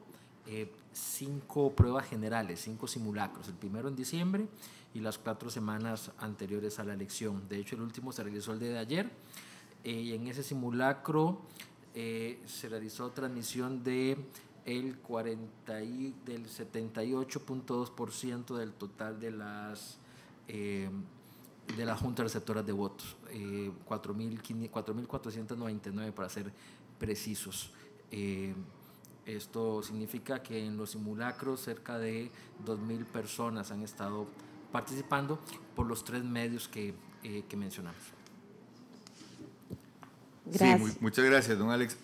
5 pruebas generales, 5 simulacros, el primero en diciembre y las 4 semanas anteriores a la elección. De hecho, el último se realizó el día de ayer, y en ese simulacro se realizó transmisión del 78.2% del total de las juntas receptoras de votos, 4.499 para ser precisos. Esto significa que en los simulacros cerca de 2.000 personas han estado participando por los 3 medios que mencionamos. Gracias. Sí, muchas gracias, don Alex.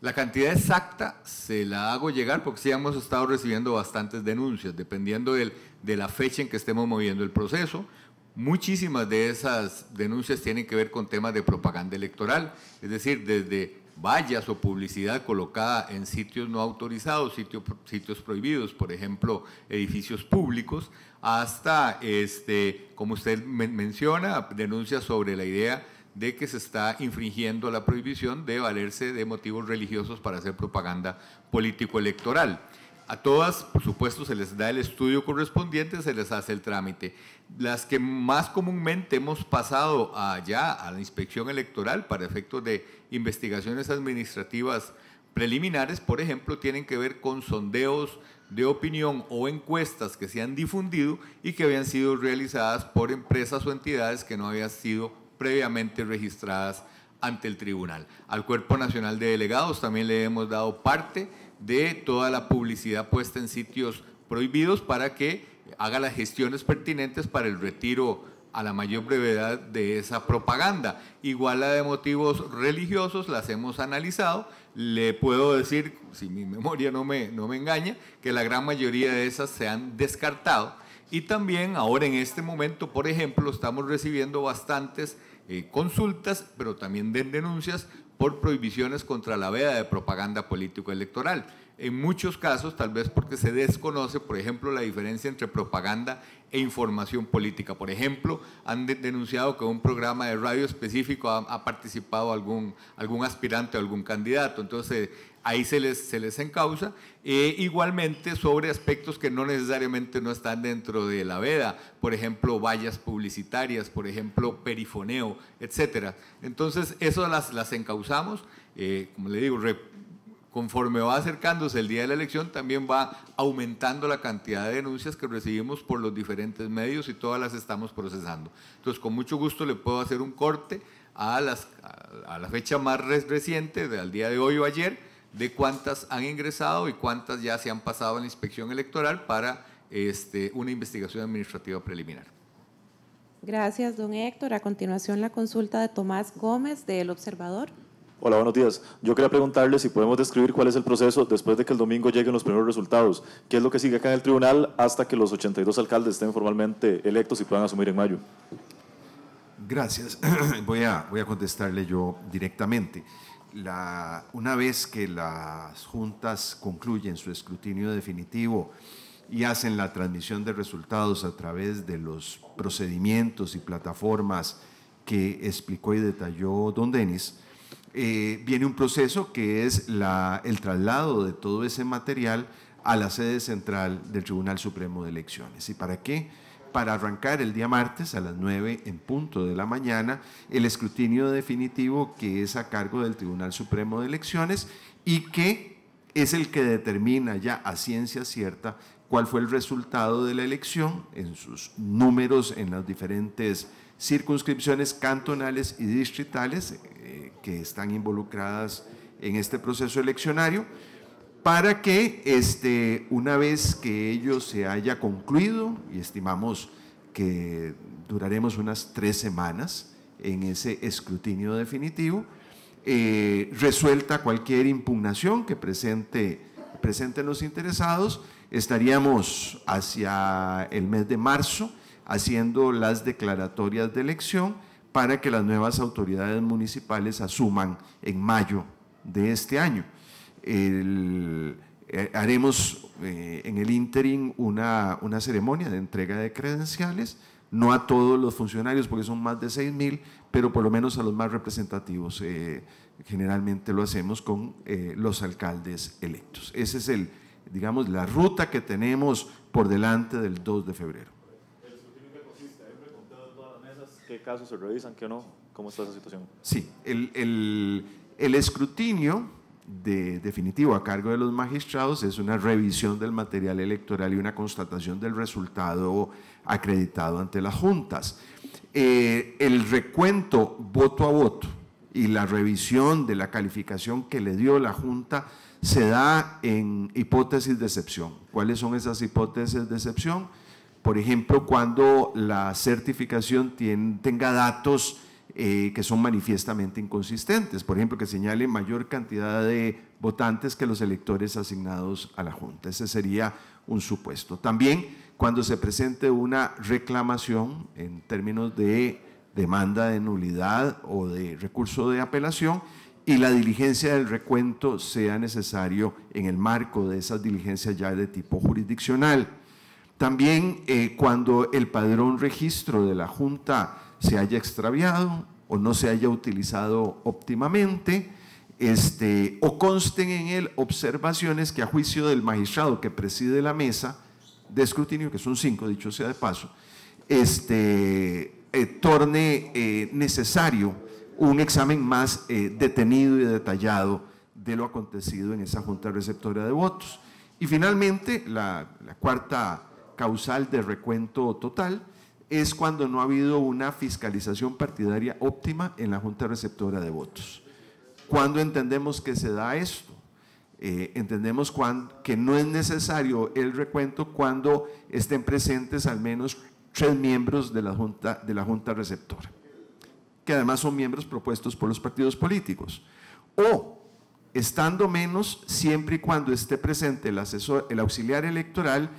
La cantidad exacta se la hago llegar porque sí hemos estado recibiendo bastantes denuncias, dependiendo de la fecha en que estemos moviendo el proceso. Muchísimas de esas denuncias tienen que ver con temas de propaganda electoral, es decir, desde vallas o publicidad colocada en sitios no autorizados, sitios prohibidos, por ejemplo, edificios públicos, hasta, como usted menciona, denuncias sobre la idea de que se está infringiendo la prohibición de valerse de motivos religiosos para hacer propaganda político-electoral. A todas, por supuesto, se les da el estudio correspondiente, se les hace el trámite. Las que más comúnmente hemos pasado allá a la inspección electoral para efectos de investigaciones administrativas preliminares, por ejemplo, tienen que ver con sondeos de opinión o encuestas que se han difundido y que habían sido realizadas por empresas o entidades que no habían sido previamente registradas ante el tribunal. Al Cuerpo Nacional de Delegados también le hemos dado parte de toda la publicidad puesta en sitios prohibidos para que haga las gestiones pertinentes para el retiro a la mayor brevedad de esa propaganda. Igual la de motivos religiosos las hemos analizado. Le puedo decir, si mi memoria no me engaña, que la gran mayoría de esas se han descartado. Y también ahora en este momento, por ejemplo, estamos recibiendo bastantes consultas, pero también denuncias por prohibiciones contra la veda de propaganda político-electoral. En muchos casos, tal vez porque se desconoce, por ejemplo, la diferencia entre propaganda e información política. Por ejemplo, han denunciado que en un programa de radio específico ha participado algún aspirante o algún candidato. Entonces, ahí se les encausa. Igualmente sobre aspectos que no necesariamente no están dentro de la veda, por ejemplo, vallas publicitarias, por ejemplo, perifoneo, etcétera. Entonces, eso las encauzamos. Como le digo, conforme va acercándose el día de la elección, también va aumentando la cantidad de denuncias que recibimos por los diferentes medios y todas las estamos procesando. Entonces, con mucho gusto le puedo hacer un corte a la fecha más reciente, al día de hoy o ayer, de cuántas han ingresado y cuántas ya se han pasado a la inspección electoral para una investigación administrativa preliminar. Gracias, don Héctor. A continuación, la consulta de Tomás Gómez, del Observador. Hola, buenos días. Yo quería preguntarle si podemos describir cuál es el proceso después de que el domingo lleguen los primeros resultados. ¿Qué es lo que sigue acá en el tribunal hasta que los 82 alcaldes estén formalmente electos y puedan asumir en mayo? Gracias. Voy a contestarle yo directamente. Una vez que las juntas concluyen su escrutinio definitivo y hacen la transmisión de resultados a través de los procedimientos y plataformas que explicó y detalló don Denis, viene un proceso que es el traslado de todo ese material a la sede central del Tribunal Supremo de Elecciones. ¿Y para qué? Para arrancar el día martes a las 9 en punto de la mañana el escrutinio definitivo que es a cargo del Tribunal Supremo de Elecciones y que es el que determina ya a ciencia cierta cuál fue el resultado de la elección en sus números en las diferentes circunscripciones cantonales y distritales que están involucradas en este proceso eleccionario, para que una vez que ello se haya concluido, y estimamos que duraremos unas 3 semanas en ese escrutinio definitivo, resuelta cualquier impugnación que presenten los interesados, estaríamos hacia el mes de marzo haciendo las declaratorias de elección para que las nuevas autoridades municipales asuman en mayo de este año. Haremos en el ínterin una ceremonia de entrega de credenciales, no a todos los funcionarios porque son más de 6,000, pero por lo menos a los más representativos. Generalmente lo hacemos con los alcaldes electos. Ese es digamos, la ruta que tenemos por delante del 2 de febrero. ¿El escrutinio que consiste? ¿Hay un reconteo de todas las mesas? ¿Qué casos se revisan, qué no? ¿Cómo está esa situación? Sí, el escrutinio definitivo a cargo de los magistrados es una revisión del material electoral y una constatación del resultado acreditado ante las juntas. El recuento voto a voto y la revisión de la calificación que le dio la Junta se da en hipótesis de excepción. ¿Cuáles son esas hipótesis de excepción? Por ejemplo, cuando la certificación tenga datos que son manifiestamente inconsistentes, por ejemplo, que señale mayor cantidad de votantes que los electores asignados a la Junta. Ese sería un supuesto. También cuando se presente una reclamación en términos de demanda de nulidad o de recurso de apelación y la diligencia del recuento sea necesario en el marco de esas diligencias ya de tipo jurisdiccional. También cuando el padrón registro de la Junta se haya extraviado o no se haya utilizado óptimamente, o consten en él observaciones que a juicio del magistrado que preside la mesa de escrutinio, que son 5, dicho sea de paso, torne necesario un examen más detenido y detallado de lo acontecido en esa Junta Receptora de Votos. Y finalmente, la cuarta causal de recuento total es cuando no ha habido una fiscalización partidaria óptima en la Junta Receptora de Votos. ¿Cuándo entendemos que se da esto? Entendemos que no es necesario el recuento cuando estén presentes al menos 3 miembros de la Junta Receptora, que además son miembros propuestos por los partidos políticos, o estando menos siempre y cuando esté presente el auxiliar electoral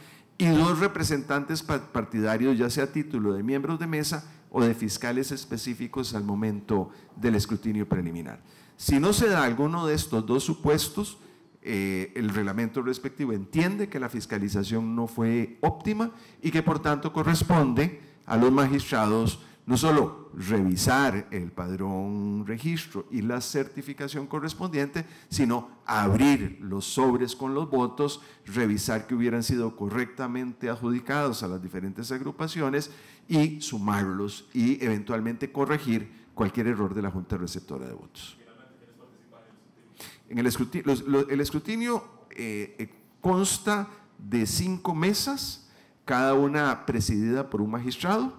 y 2 representantes partidarios, ya sea a título de miembros de mesa o de fiscales específicos al momento del escrutinio preliminar. Si no se da alguno de estos 2 supuestos, el reglamento respectivo entiende que la fiscalización no fue óptima y que por tanto corresponde a los magistrados no solo revisar el padrón registro y la certificación correspondiente, sino abrir los sobres con los votos, revisar que hubieran sido correctamente adjudicados a las diferentes agrupaciones y sumarlos y eventualmente corregir cualquier error de la Junta Receptora de Votos. En el escrutinio consta de 5 mesas, cada una presidida por un magistrado,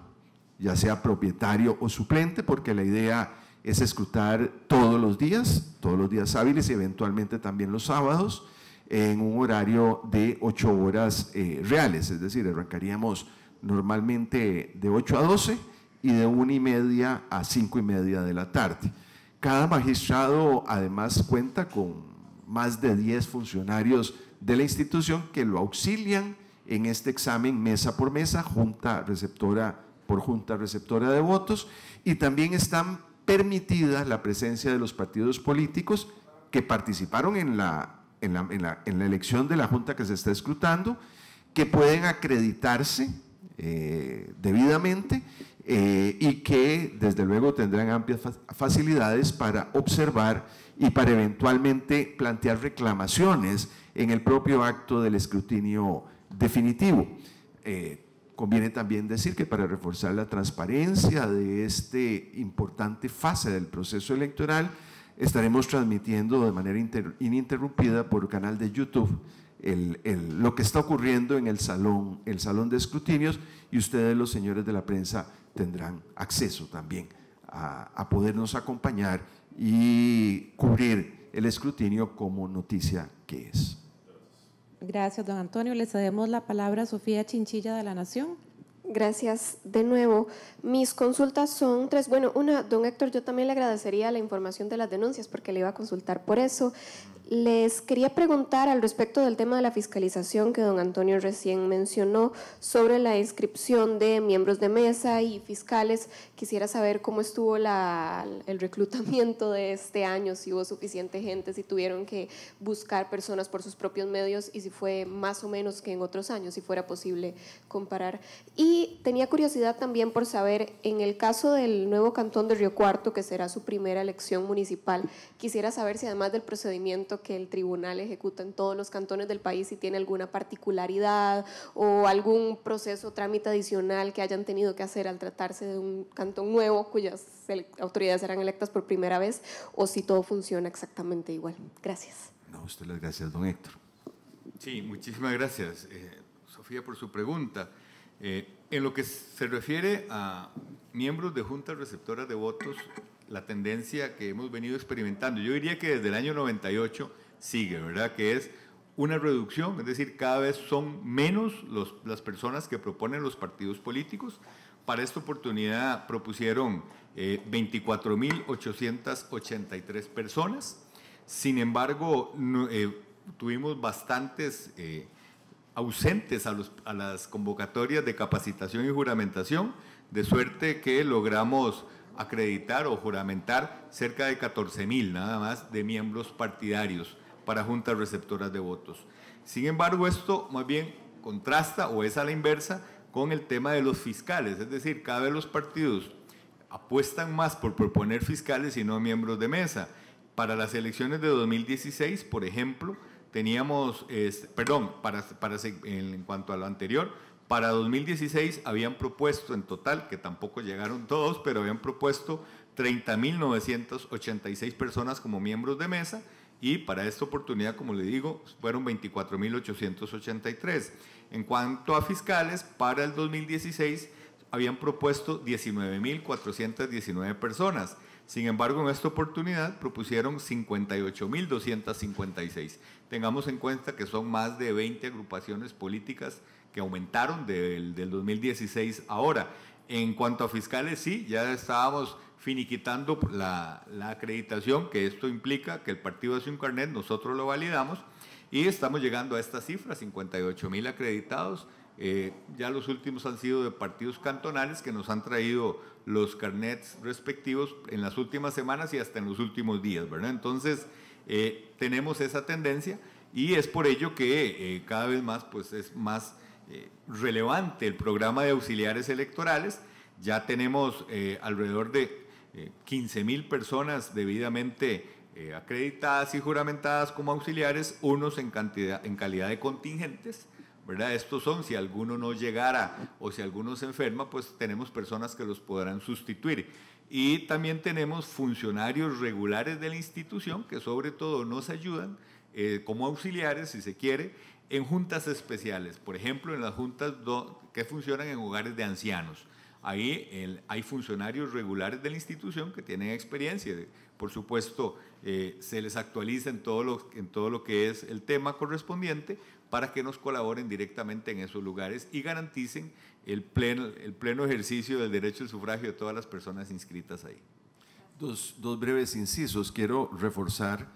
ya sea propietario o suplente, porque la idea es escrutar todos los días hábiles y eventualmente también los sábados, en un horario de 8 horas reales, es decir, arrancaríamos normalmente de 8 a 12 y de 1:30 a 5:30 de la tarde. Cada magistrado además cuenta con más de 10 funcionarios de la institución que lo auxilian en este examen mesa por mesa, junta receptora por junta receptora de votos, y también están permitidas la presencia de los partidos políticos que participaron en la elección de la junta que se está escrutando, que pueden acreditarse debidamente y que desde luego tendrán amplias facilidades para observar y para eventualmente plantear reclamaciones en el propio acto del escrutinio definitivo. Conviene también decir que para reforzar la transparencia de este importante fase del proceso electoral, estaremos transmitiendo de manera ininterrumpida por canal de YouTube lo que está ocurriendo en el salón de escrutinios, y ustedes, los señores de la prensa, tendrán acceso también a podernos acompañar y cubrir el escrutinio como noticia que es. Gracias, don Antonio. Le cedemos la palabra a Sofía Chinchilla de La Nación. Gracias de nuevo. Mis consultas son 3. Bueno, una, don Héctor, yo también le agradecería la información de las denuncias porque le iba a consultar por eso. Les quería preguntar al respecto del tema de la fiscalización que don Antonio recién mencionó sobre la inscripción de miembros de mesa y fiscales. Quisiera saber cómo estuvo el reclutamiento de este año, si hubo suficiente gente, si tuvieron que buscar personas por sus propios medios y si fue más o menos que en otros años, si fuera posible comparar. Y tenía curiosidad también por saber, en el caso del nuevo cantón de Río Cuarto, que será su primera elección municipal, quisiera saber si además del procedimiento proceso que el tribunal ejecuta en todos los cantones del país, si tiene alguna particularidad o algún proceso o trámite adicional que hayan tenido que hacer al tratarse de un cantón nuevo cuyas autoridades serán electas por primera vez, o si todo funciona exactamente igual. Gracias. No, usted las gracias, don Héctor. Sí, muchísimas gracias, Sofía, por su pregunta. En lo que se refiere a miembros de juntas receptoras de votos, la tendencia que hemos venido experimentando, yo diría que desde el año 98 sigue, ¿verdad? Que es una reducción, es decir, cada vez son menos las personas que proponen los partidos políticos. Para esta oportunidad propusieron 24.883 personas. Sin embargo, tuvimos bastantes ausentes a las convocatorias de capacitación y juramentación, de suerte que logramos acreditar o juramentar cerca de 14.000 nada más de miembros partidarios para juntas receptoras de votos. Sin embargo, esto más bien contrasta o es a la inversa con el tema de los fiscales, es decir, cada vez los partidos apuestan más por proponer fiscales y no miembros de mesa. Para las elecciones de 2016, por ejemplo, teníamos, en cuanto a lo anterior, para 2016 habían propuesto en total, que tampoco llegaron todos, pero habían propuesto 30.986 personas como miembros de mesa, y para esta oportunidad, como le digo, fueron 24.883. En cuanto a fiscales, para el 2016 habían propuesto 19.419 personas. Sin embargo, en esta oportunidad propusieron 58.256. Tengamos en cuenta que son más de 20 agrupaciones políticas que aumentaron del 2016 ahora. En cuanto a fiscales, sí, ya estábamos finiquitando la acreditación, que esto implica que el partido hace un carnet, nosotros lo validamos, y estamos llegando a esta cifra, 58.000 acreditados. Ya los últimos han sido de partidos cantonales que nos han traído los carnets respectivos en las últimas semanas y hasta en los últimos días, ¿verdad? Entonces, tenemos esa tendencia, y es por ello que cada vez más pues, es más relevante el programa de auxiliares electorales. Ya tenemos alrededor de 15.000 personas debidamente acreditadas y juramentadas como auxiliares, unos en calidad de contingentes, ¿verdad? Estos son, si alguno no llegara o si alguno se enferma, pues tenemos personas que los podrán sustituir. Y también tenemos funcionarios regulares de la institución que sobre todo nos ayudan como auxiliares, si se quiere, en juntas especiales. Por ejemplo, en las juntas que funcionan en hogares de ancianos. Ahí hay funcionarios regulares de la institución que tienen experiencia. Por supuesto, se les actualiza en todo lo que es el tema correspondiente para que nos colaboren directamente en esos lugares y garanticen el pleno ejercicio del derecho al sufragio de todas las personas inscritas ahí. Dos breves incisos. Quiero reforzar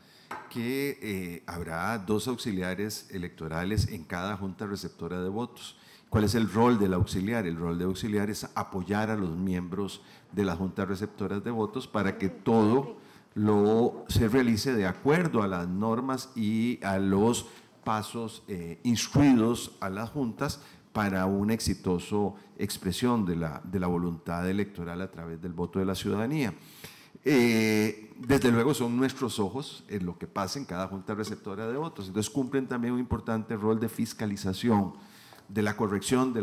que habrá 2 auxiliares electorales en cada junta receptora de votos. ¿Cuál es el rol del auxiliar? El rol del auxiliar es apoyar a los miembros de las juntas receptoras de votos para que todo se realice de acuerdo a las normas y a los pasos instruidos a las juntas para una exitosa expresión de la voluntad electoral a través del voto de la ciudadanía. Desde luego son nuestros ojos en lo que pasa en cada junta receptora de votos, entonces cumplen también un importante rol de fiscalización de la corrección de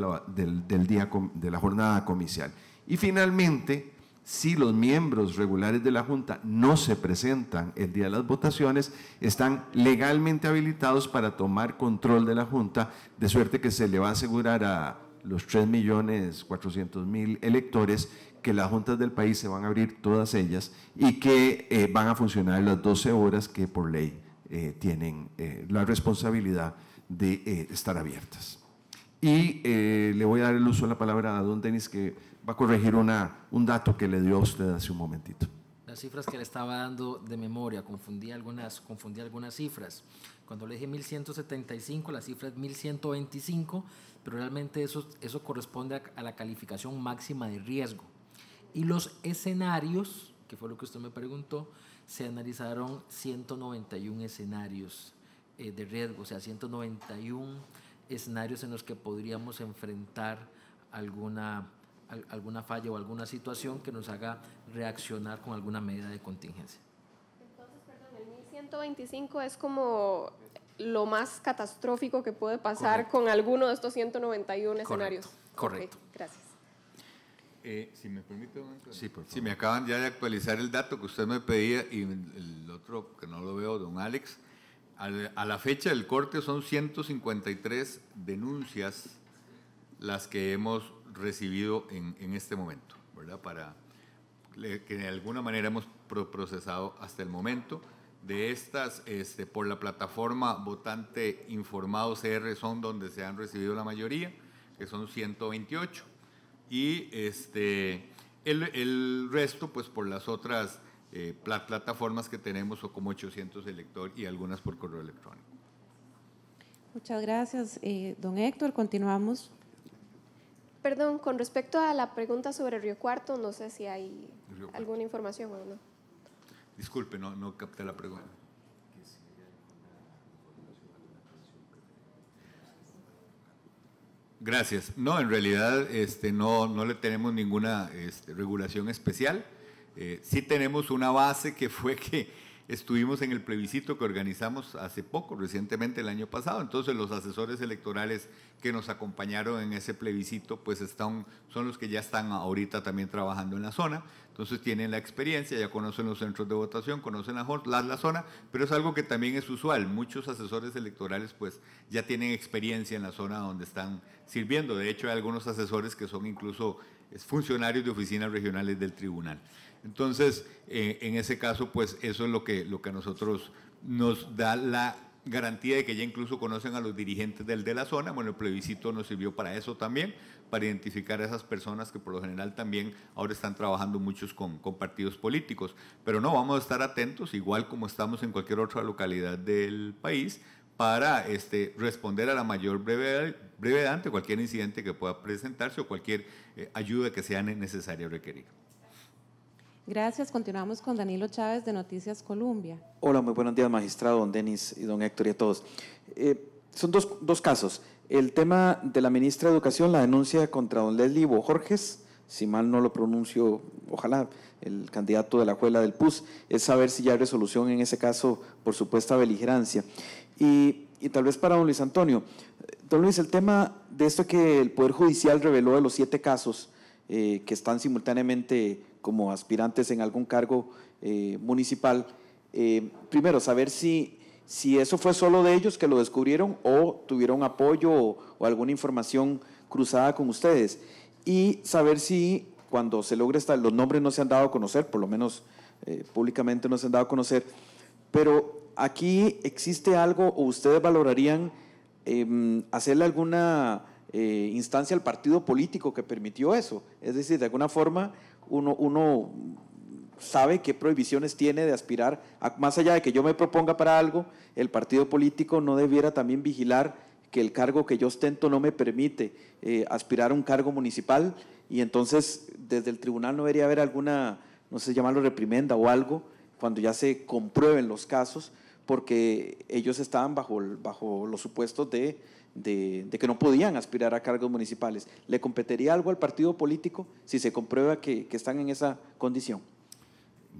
la jornada comicial. Y finalmente, si los miembros regulares de la Junta no se presentan el día de las votaciones, están legalmente habilitados para tomar control de la Junta, de suerte que se le va a asegurar a los 3.400.000 electores que las juntas del país se van a abrir todas ellas y que van a funcionar las 12 horas que por ley tienen la responsabilidad de estar abiertas. Y le voy a dar el uso de la palabra a don Denis, que va a corregir un dato que le dio a usted hace un momentito. Las cifras que le estaba dando de memoria, confundí algunas cifras. Cuando le dije 1.175, la cifra es 1.125, pero realmente eso corresponde a la calificación máxima de riesgo. Y los escenarios, que fue lo que usted me preguntó, se analizaron 191 escenarios de riesgo, o sea, 191 escenarios en los que podríamos enfrentar alguna falla o alguna situación que nos haga reaccionar con alguna medida de contingencia. Entonces, perdón, el 125 es como lo más catastrófico que puede pasar con alguno de estos 191 escenarios. Correcto. Okay, gracias. Si me permite un momento. Sí, por favor. Si me acaban ya de actualizar el dato que usted me pedía y el otro que no lo veo, don Alex, a la fecha del corte son 153 denuncias las que hemos recibido en este momento, ¿verdad? Que de alguna manera hemos procesado hasta el momento. De estas, por la plataforma Votante Informado CR son donde se han recibido la mayoría, que son 128. Y el resto, pues por las otras plataformas que tenemos, o como 800 elector y algunas por correo electrónico. Muchas gracias, don Héctor. Continuamos. Perdón, con respecto a la pregunta sobre Río Cuarto, no sé si hay alguna información o no. Disculpe, no capté la pregunta. Gracias. No, en realidad no le tenemos ninguna regulación especial. Sí tenemos una base que fue que estuvimos en el plebiscito que organizamos hace poco, recientemente el año pasado. Entonces los asesores electorales que nos acompañaron en ese plebiscito pues son los que ya están ahorita también trabajando en la zona. Entonces tienen la experiencia, ya conocen los centros de votación, conocen la zona, pero es algo que también es usual. Muchos asesores electorales pues ya tienen experiencia en la zona donde están sirviendo. De hecho hay algunos asesores que son incluso funcionarios de oficinas regionales del tribunal. Entonces, en ese caso, pues eso es lo que a nosotros nos da la garantía de que ya incluso conocen a los dirigentes de la zona. Bueno, el plebiscito nos sirvió para eso también, para identificar a esas personas que por lo general también ahora están trabajando muchos con partidos políticos. Pero no, vamos a estar atentos, igual como estamos en cualquier otra localidad del país, para responder a la mayor brevedad ante cualquier incidente que pueda presentarse o cualquier ayuda que sea necesaria o requerida. Gracias. Continuamos con Danilo Chávez de Noticias Colombia. Hola, muy buenos días, magistrado, don Denis y don Héctor y a todos. Son dos casos. El tema de la ministra de Educación, la denuncia contra don Leslie Bojorges, si mal no lo pronuncio, ojalá, el candidato de la Juela del PUS, es saber si ya hay resolución en ese caso por supuesta beligerancia. Y tal vez para don Luis Antonio. Don Luis, el tema de esto que el Poder Judicial reveló de los 7 casos que están simultáneamente como aspirantes en algún cargo municipal, primero, saber si eso fue solo de ellos que lo descubrieron o tuvieron apoyo o alguna información cruzada con ustedes, y saber si cuando se logre los nombres no se han dado a conocer, por lo menos públicamente no se han dado a conocer, pero aquí existe algo o ustedes valorarían hacerle alguna instancia al partido político que permitió eso, es decir, de alguna forma uno sabe qué prohibiciones tiene de aspirar, más allá de que yo me proponga para algo, el partido político no debiera también vigilar que el cargo que yo ostento no me permite aspirar a un cargo municipal, y entonces desde el tribunal no debería haber alguna, no sé llamarlo reprimenda o algo, cuando ya se comprueben los casos, porque ellos estaban bajo los supuestos de que no podían aspirar a cargos municipales. ¿Le competiría algo al partido político si se comprueba que están en esa condición?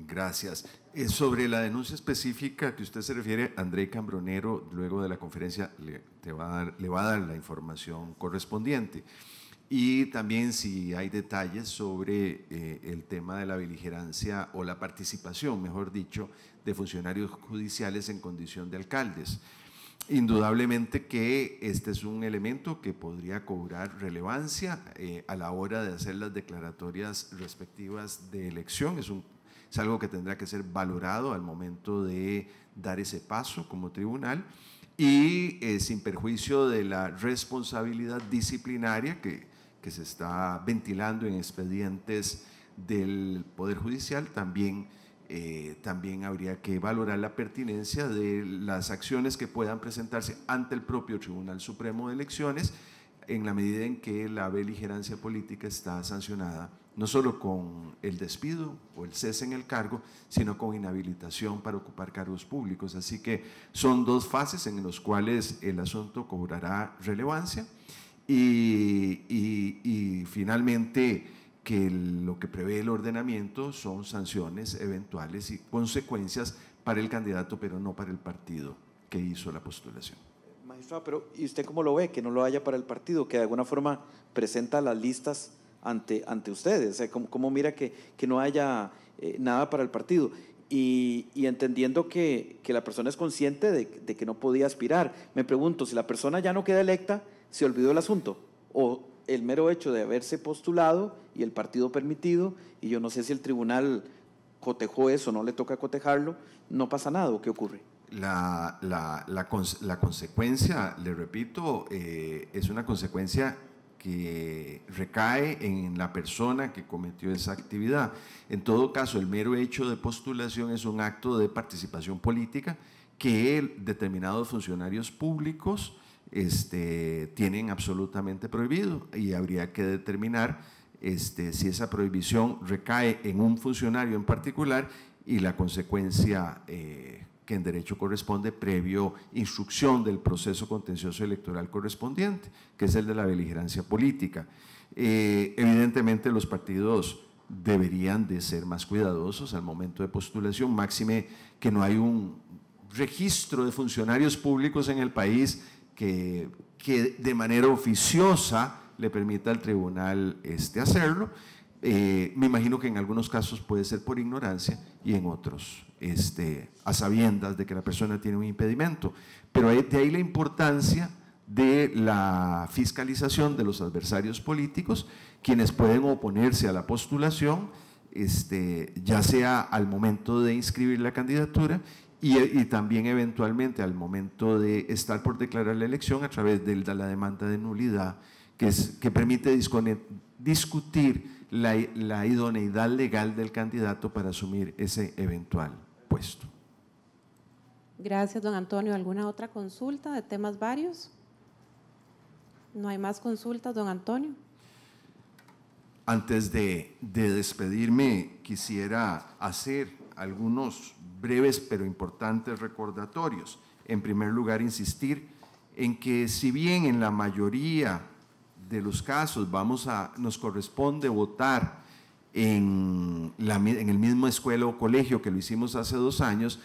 Gracias. Sobre la denuncia específica que usted se refiere, André Cambronero, luego de la conferencia, le va a dar la información correspondiente. Y también si hay detalles sobre el tema de la beligerancia o la participación, mejor dicho, de funcionarios judiciales en condición de alcaldes. Indudablemente que este es un elemento que podría cobrar relevancia a la hora de hacer las declaratorias respectivas de elección. Es algo que tendrá que ser valorado al momento de dar ese paso como tribunal, y sin perjuicio de la responsabilidad disciplinaria que se está ventilando en expedientes del Poder Judicial, también habría que valorar la pertinencia de las acciones que puedan presentarse ante el propio Tribunal Supremo de Elecciones, en la medida en que la beligerancia política está sancionada no solo con el despido o el cese en el cargo, sino con inhabilitación para ocupar cargos públicos. Así que son 2 fases en las cuales el asunto cobrará relevancia, y finalmente que lo que prevé el ordenamiento son sanciones eventuales y consecuencias para el candidato, pero no para el partido que hizo la postulación. Magistrado, pero ¿y usted cómo lo ve? Que no lo haya para el partido, que de alguna forma presenta las listas ante ustedes. O sea, ¿cómo mira que no haya nada para el partido? Y entendiendo que la persona es consciente de que no podía aspirar. Me pregunto, si la persona ya no queda electa, ¿se olvidó el asunto? ¿O el mero hecho de haberse postulado y el partido permitido, y yo no sé si el tribunal cotejó eso, no le toca cotejarlo, no pasa nada, ¿o qué ocurre? La consecuencia, le repito, es una consecuencia que recae en la persona que cometió esa actividad. En todo caso, el mero hecho de postulación es un acto de participación política que determinados funcionarios públicos tienen absolutamente prohibido, y habría que determinar si esa prohibición recae en un funcionario en particular y la consecuencia que en derecho corresponde previo instrucción del proceso contencioso electoral correspondiente, que es el de la beligerancia política. Evidentemente los partidos deberían de ser más cuidadosos al momento de postulación, máxime que no hay un registro de funcionarios públicos en el país que de manera oficiosa le permita al tribunal hacerlo. Me imagino que en algunos casos puede ser por ignorancia y en otros a sabiendas de que la persona tiene un impedimento. Pero de ahí la importancia de la fiscalización de los adversarios políticos, quienes pueden oponerse a la postulación, ya sea al momento de inscribir la candidatura y también eventualmente al momento de estar por declarar la elección a través de la demanda de nulidad, que permite discutir la idoneidad legal del candidato para asumir ese eventual puesto. Gracias, don Antonio. ¿Alguna otra consulta de temas varios? ¿No hay más consultas, don Antonio? Antes de despedirme, quisiera hacer algunos breves pero importantes recordatorios. En primer lugar, insistir en que si bien en la mayoría de los casos nos corresponde votar en el mismo escuela o colegio que lo hicimos hace 2 años,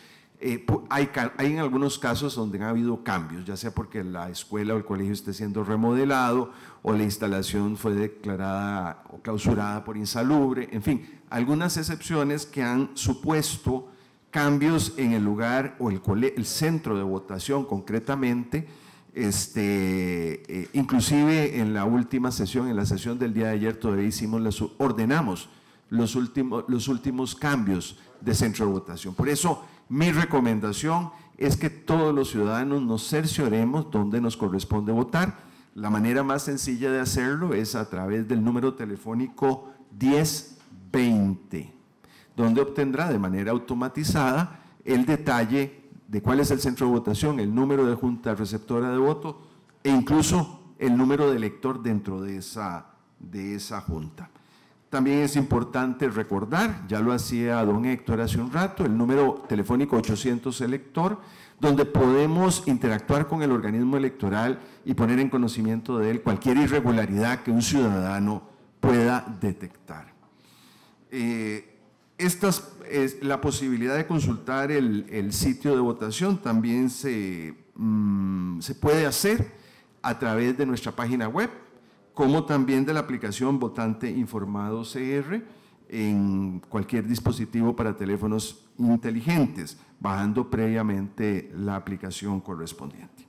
hay en algunos casos donde ha habido cambios, ya sea porque la escuela o el colegio esté siendo remodelado o la instalación fue declarada o clausurada por insalubre, en fin, algunas excepciones que han supuesto cambios en el lugar o el centro de votación concretamente. Inclusive en la última sesión, en la sesión del día de ayer, todavía ordenamos los últimos cambios de centro de votación. Por eso, mi recomendación es que todos los ciudadanos nos cercioremos dónde nos corresponde votar. La manera más sencilla de hacerlo es a través del número telefónico 1020, donde obtendrá de manera automatizada el detalle de cuál es el centro de votación, el número de junta receptora de voto e incluso el número de elector dentro de esa junta. También es importante recordar, ya lo hacía don Héctor hace un rato, el número telefónico 800 elector, donde podemos interactuar con el organismo electoral y poner en conocimiento de él cualquier irregularidad que un ciudadano pueda detectar. La posibilidad de consultar el sitio de votación también se puede hacer a través de nuestra página web, como también de la aplicación Votante Informado CR en cualquier dispositivo para teléfonos inteligentes, bajando previamente la aplicación correspondiente.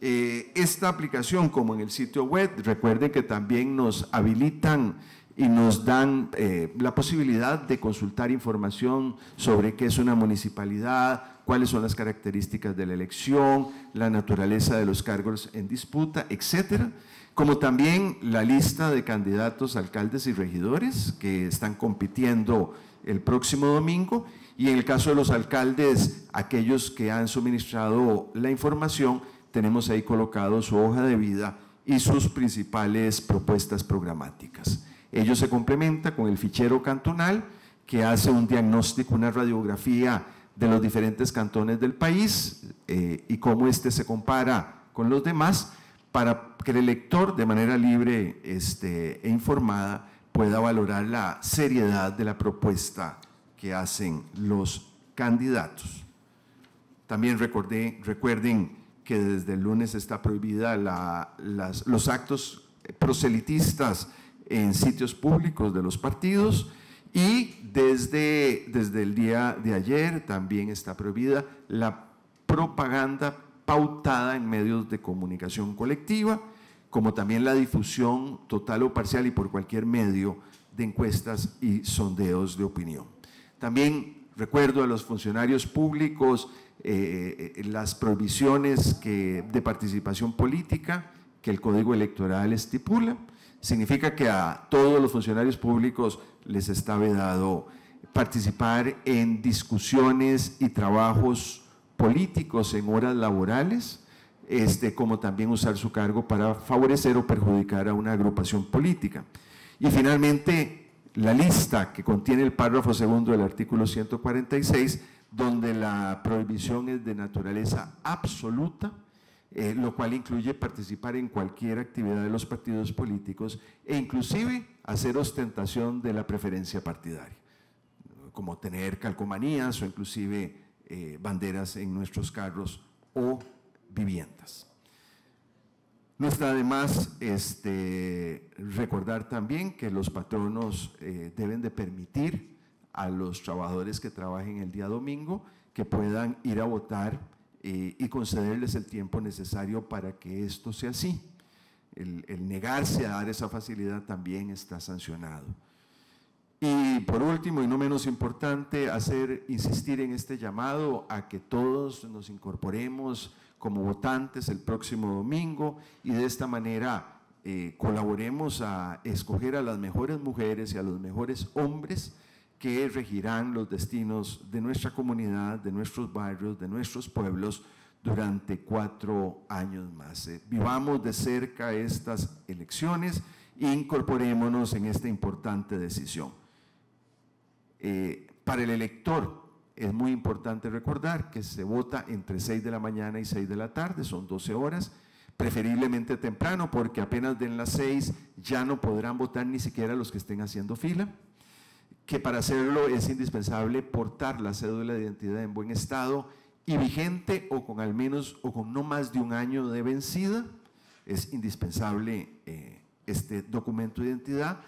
Esta aplicación, como en el sitio web, recuerden que también nos habilitan y nos dan la posibilidad de consultar información sobre qué es una municipalidad, cuáles son las características de la elección, la naturaleza de los cargos en disputa, etcétera, como también la lista de candidatos, alcaldes y regidores que están compitiendo el próximo domingo, y en el caso de los alcaldes, aquellos que han suministrado la información, tenemos ahí colocado su hoja de vida y sus principales propuestas programáticas. Ello se complementa con el fichero cantonal, que hace un diagnóstico, una radiografía de los diferentes cantones del país y cómo se compara con los demás, para que el elector de manera libre e informada pueda valorar la seriedad de la propuesta que hacen los candidatos. También recuerden que desde el lunes está prohibida los actos proselitistas en sitios públicos de los partidos, y desde el día de ayer también está prohibida la propaganda pautada en medios de comunicación colectiva, como también la difusión total o parcial y por cualquier medio de encuestas y sondeos de opinión. También recuerdo a los funcionarios públicos las prohibiciones de participación política que el Código Electoral estipula. Significa que a todos los funcionarios públicos les está vedado participar en discusiones y trabajos políticos en horas laborales, como también usar su cargo para favorecer o perjudicar a una agrupación política. Y finalmente, la lista que contiene el párrafo segundo del artículo 146, donde la prohibición es de naturaleza absoluta, lo cual incluye participar en cualquier actividad de los partidos políticos e inclusive hacer ostentación de la preferencia partidaria, como tener calcomanías o inclusive banderas en nuestros carros o viviendas. No está de más recordar también que los patronos deben de permitir a los trabajadores que trabajen el día domingo que puedan ir a votar y concederles el tiempo necesario para que esto sea así. El negarse a dar esa facilidad también está sancionado. Y por último, y no menos importante, insistir en este llamado a que todos nos incorporemos como votantes el próximo domingo y de esta manera colaboremos a escoger a las mejores mujeres y a los mejores hombres que regirán los destinos de nuestra comunidad, de nuestros barrios, de nuestros pueblos durante 4 años más. Vivamos de cerca estas elecciones e incorporémonos en esta importante decisión. Para el elector es muy importante recordar que se vota entre 6 de la mañana y 6 de la tarde, son 12 horas, preferiblemente temprano, porque apenas den las 6 ya no podrán votar ni siquiera los que estén haciendo fila, que para hacerlo es indispensable portar la cédula de identidad en buen estado y vigente o con al menos o con no más de 1 año de vencida. Es indispensable este documento de identidad.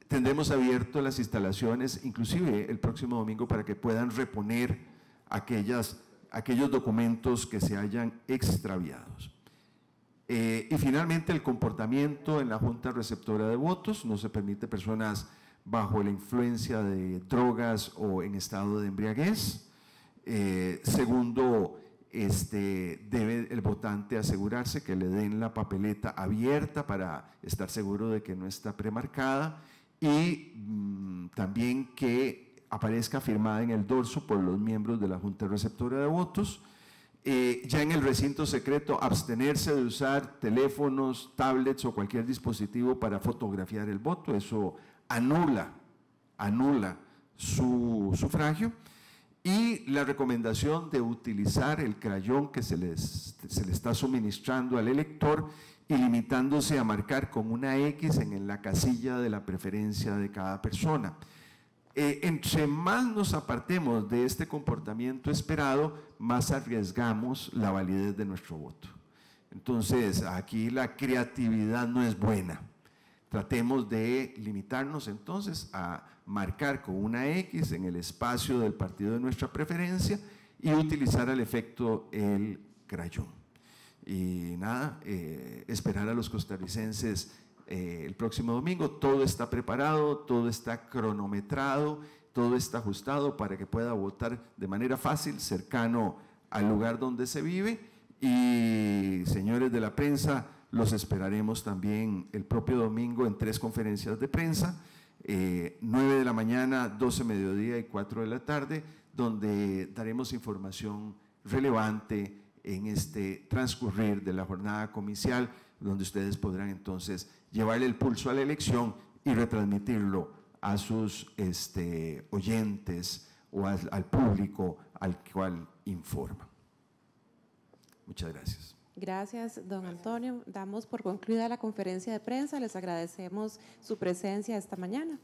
Tendremos abierto las instalaciones, inclusive el próximo domingo, para que puedan reponer aquellos documentos que se hayan extraviado. Y finalmente, el comportamiento en la Junta Receptora de Votos. No se permite personas bajo la influencia de drogas o en estado de embriaguez. Segundo, debe el votante asegurarse que le den la papeleta abierta para estar seguro de que no está premarcada, y también que aparezca firmada en el dorso por los miembros de la Junta Receptora de Votos. Ya en el recinto secreto, abstenerse de usar teléfonos, tablets o cualquier dispositivo para fotografiar el voto. Eso anula su sufragio. Y la recomendación de utilizar el crayón que se le está suministrando al elector y limitándose a marcar con una X en la casilla de la preferencia de cada persona. Entre más nos apartemos de este comportamiento esperado, más arriesgamos la validez de nuestro voto. Entonces, aquí la creatividad no es buena. Tratemos de limitarnos entonces a marcar con una X en el espacio del partido de nuestra preferencia y utilizar al efecto el crayón. Y nada, esperar a los costarricenses el próximo domingo. Todo está preparado, todo está cronometrado, todo está ajustado para que pueda votar de manera fácil, cercano al lugar donde se vive. Y señores de la prensa, los esperaremos también el propio domingo en 3 conferencias de prensa, 9 de la mañana, 12 mediodía y 4 de la tarde, donde daremos información relevante en este transcurrir de la jornada comicial, donde ustedes podrán entonces llevarle el pulso a la elección y retransmitirlo a sus oyentes o al público al cual informa. Muchas gracias. Gracias, don Antonio. Damos por concluida la conferencia de prensa. Les agradecemos su presencia esta mañana.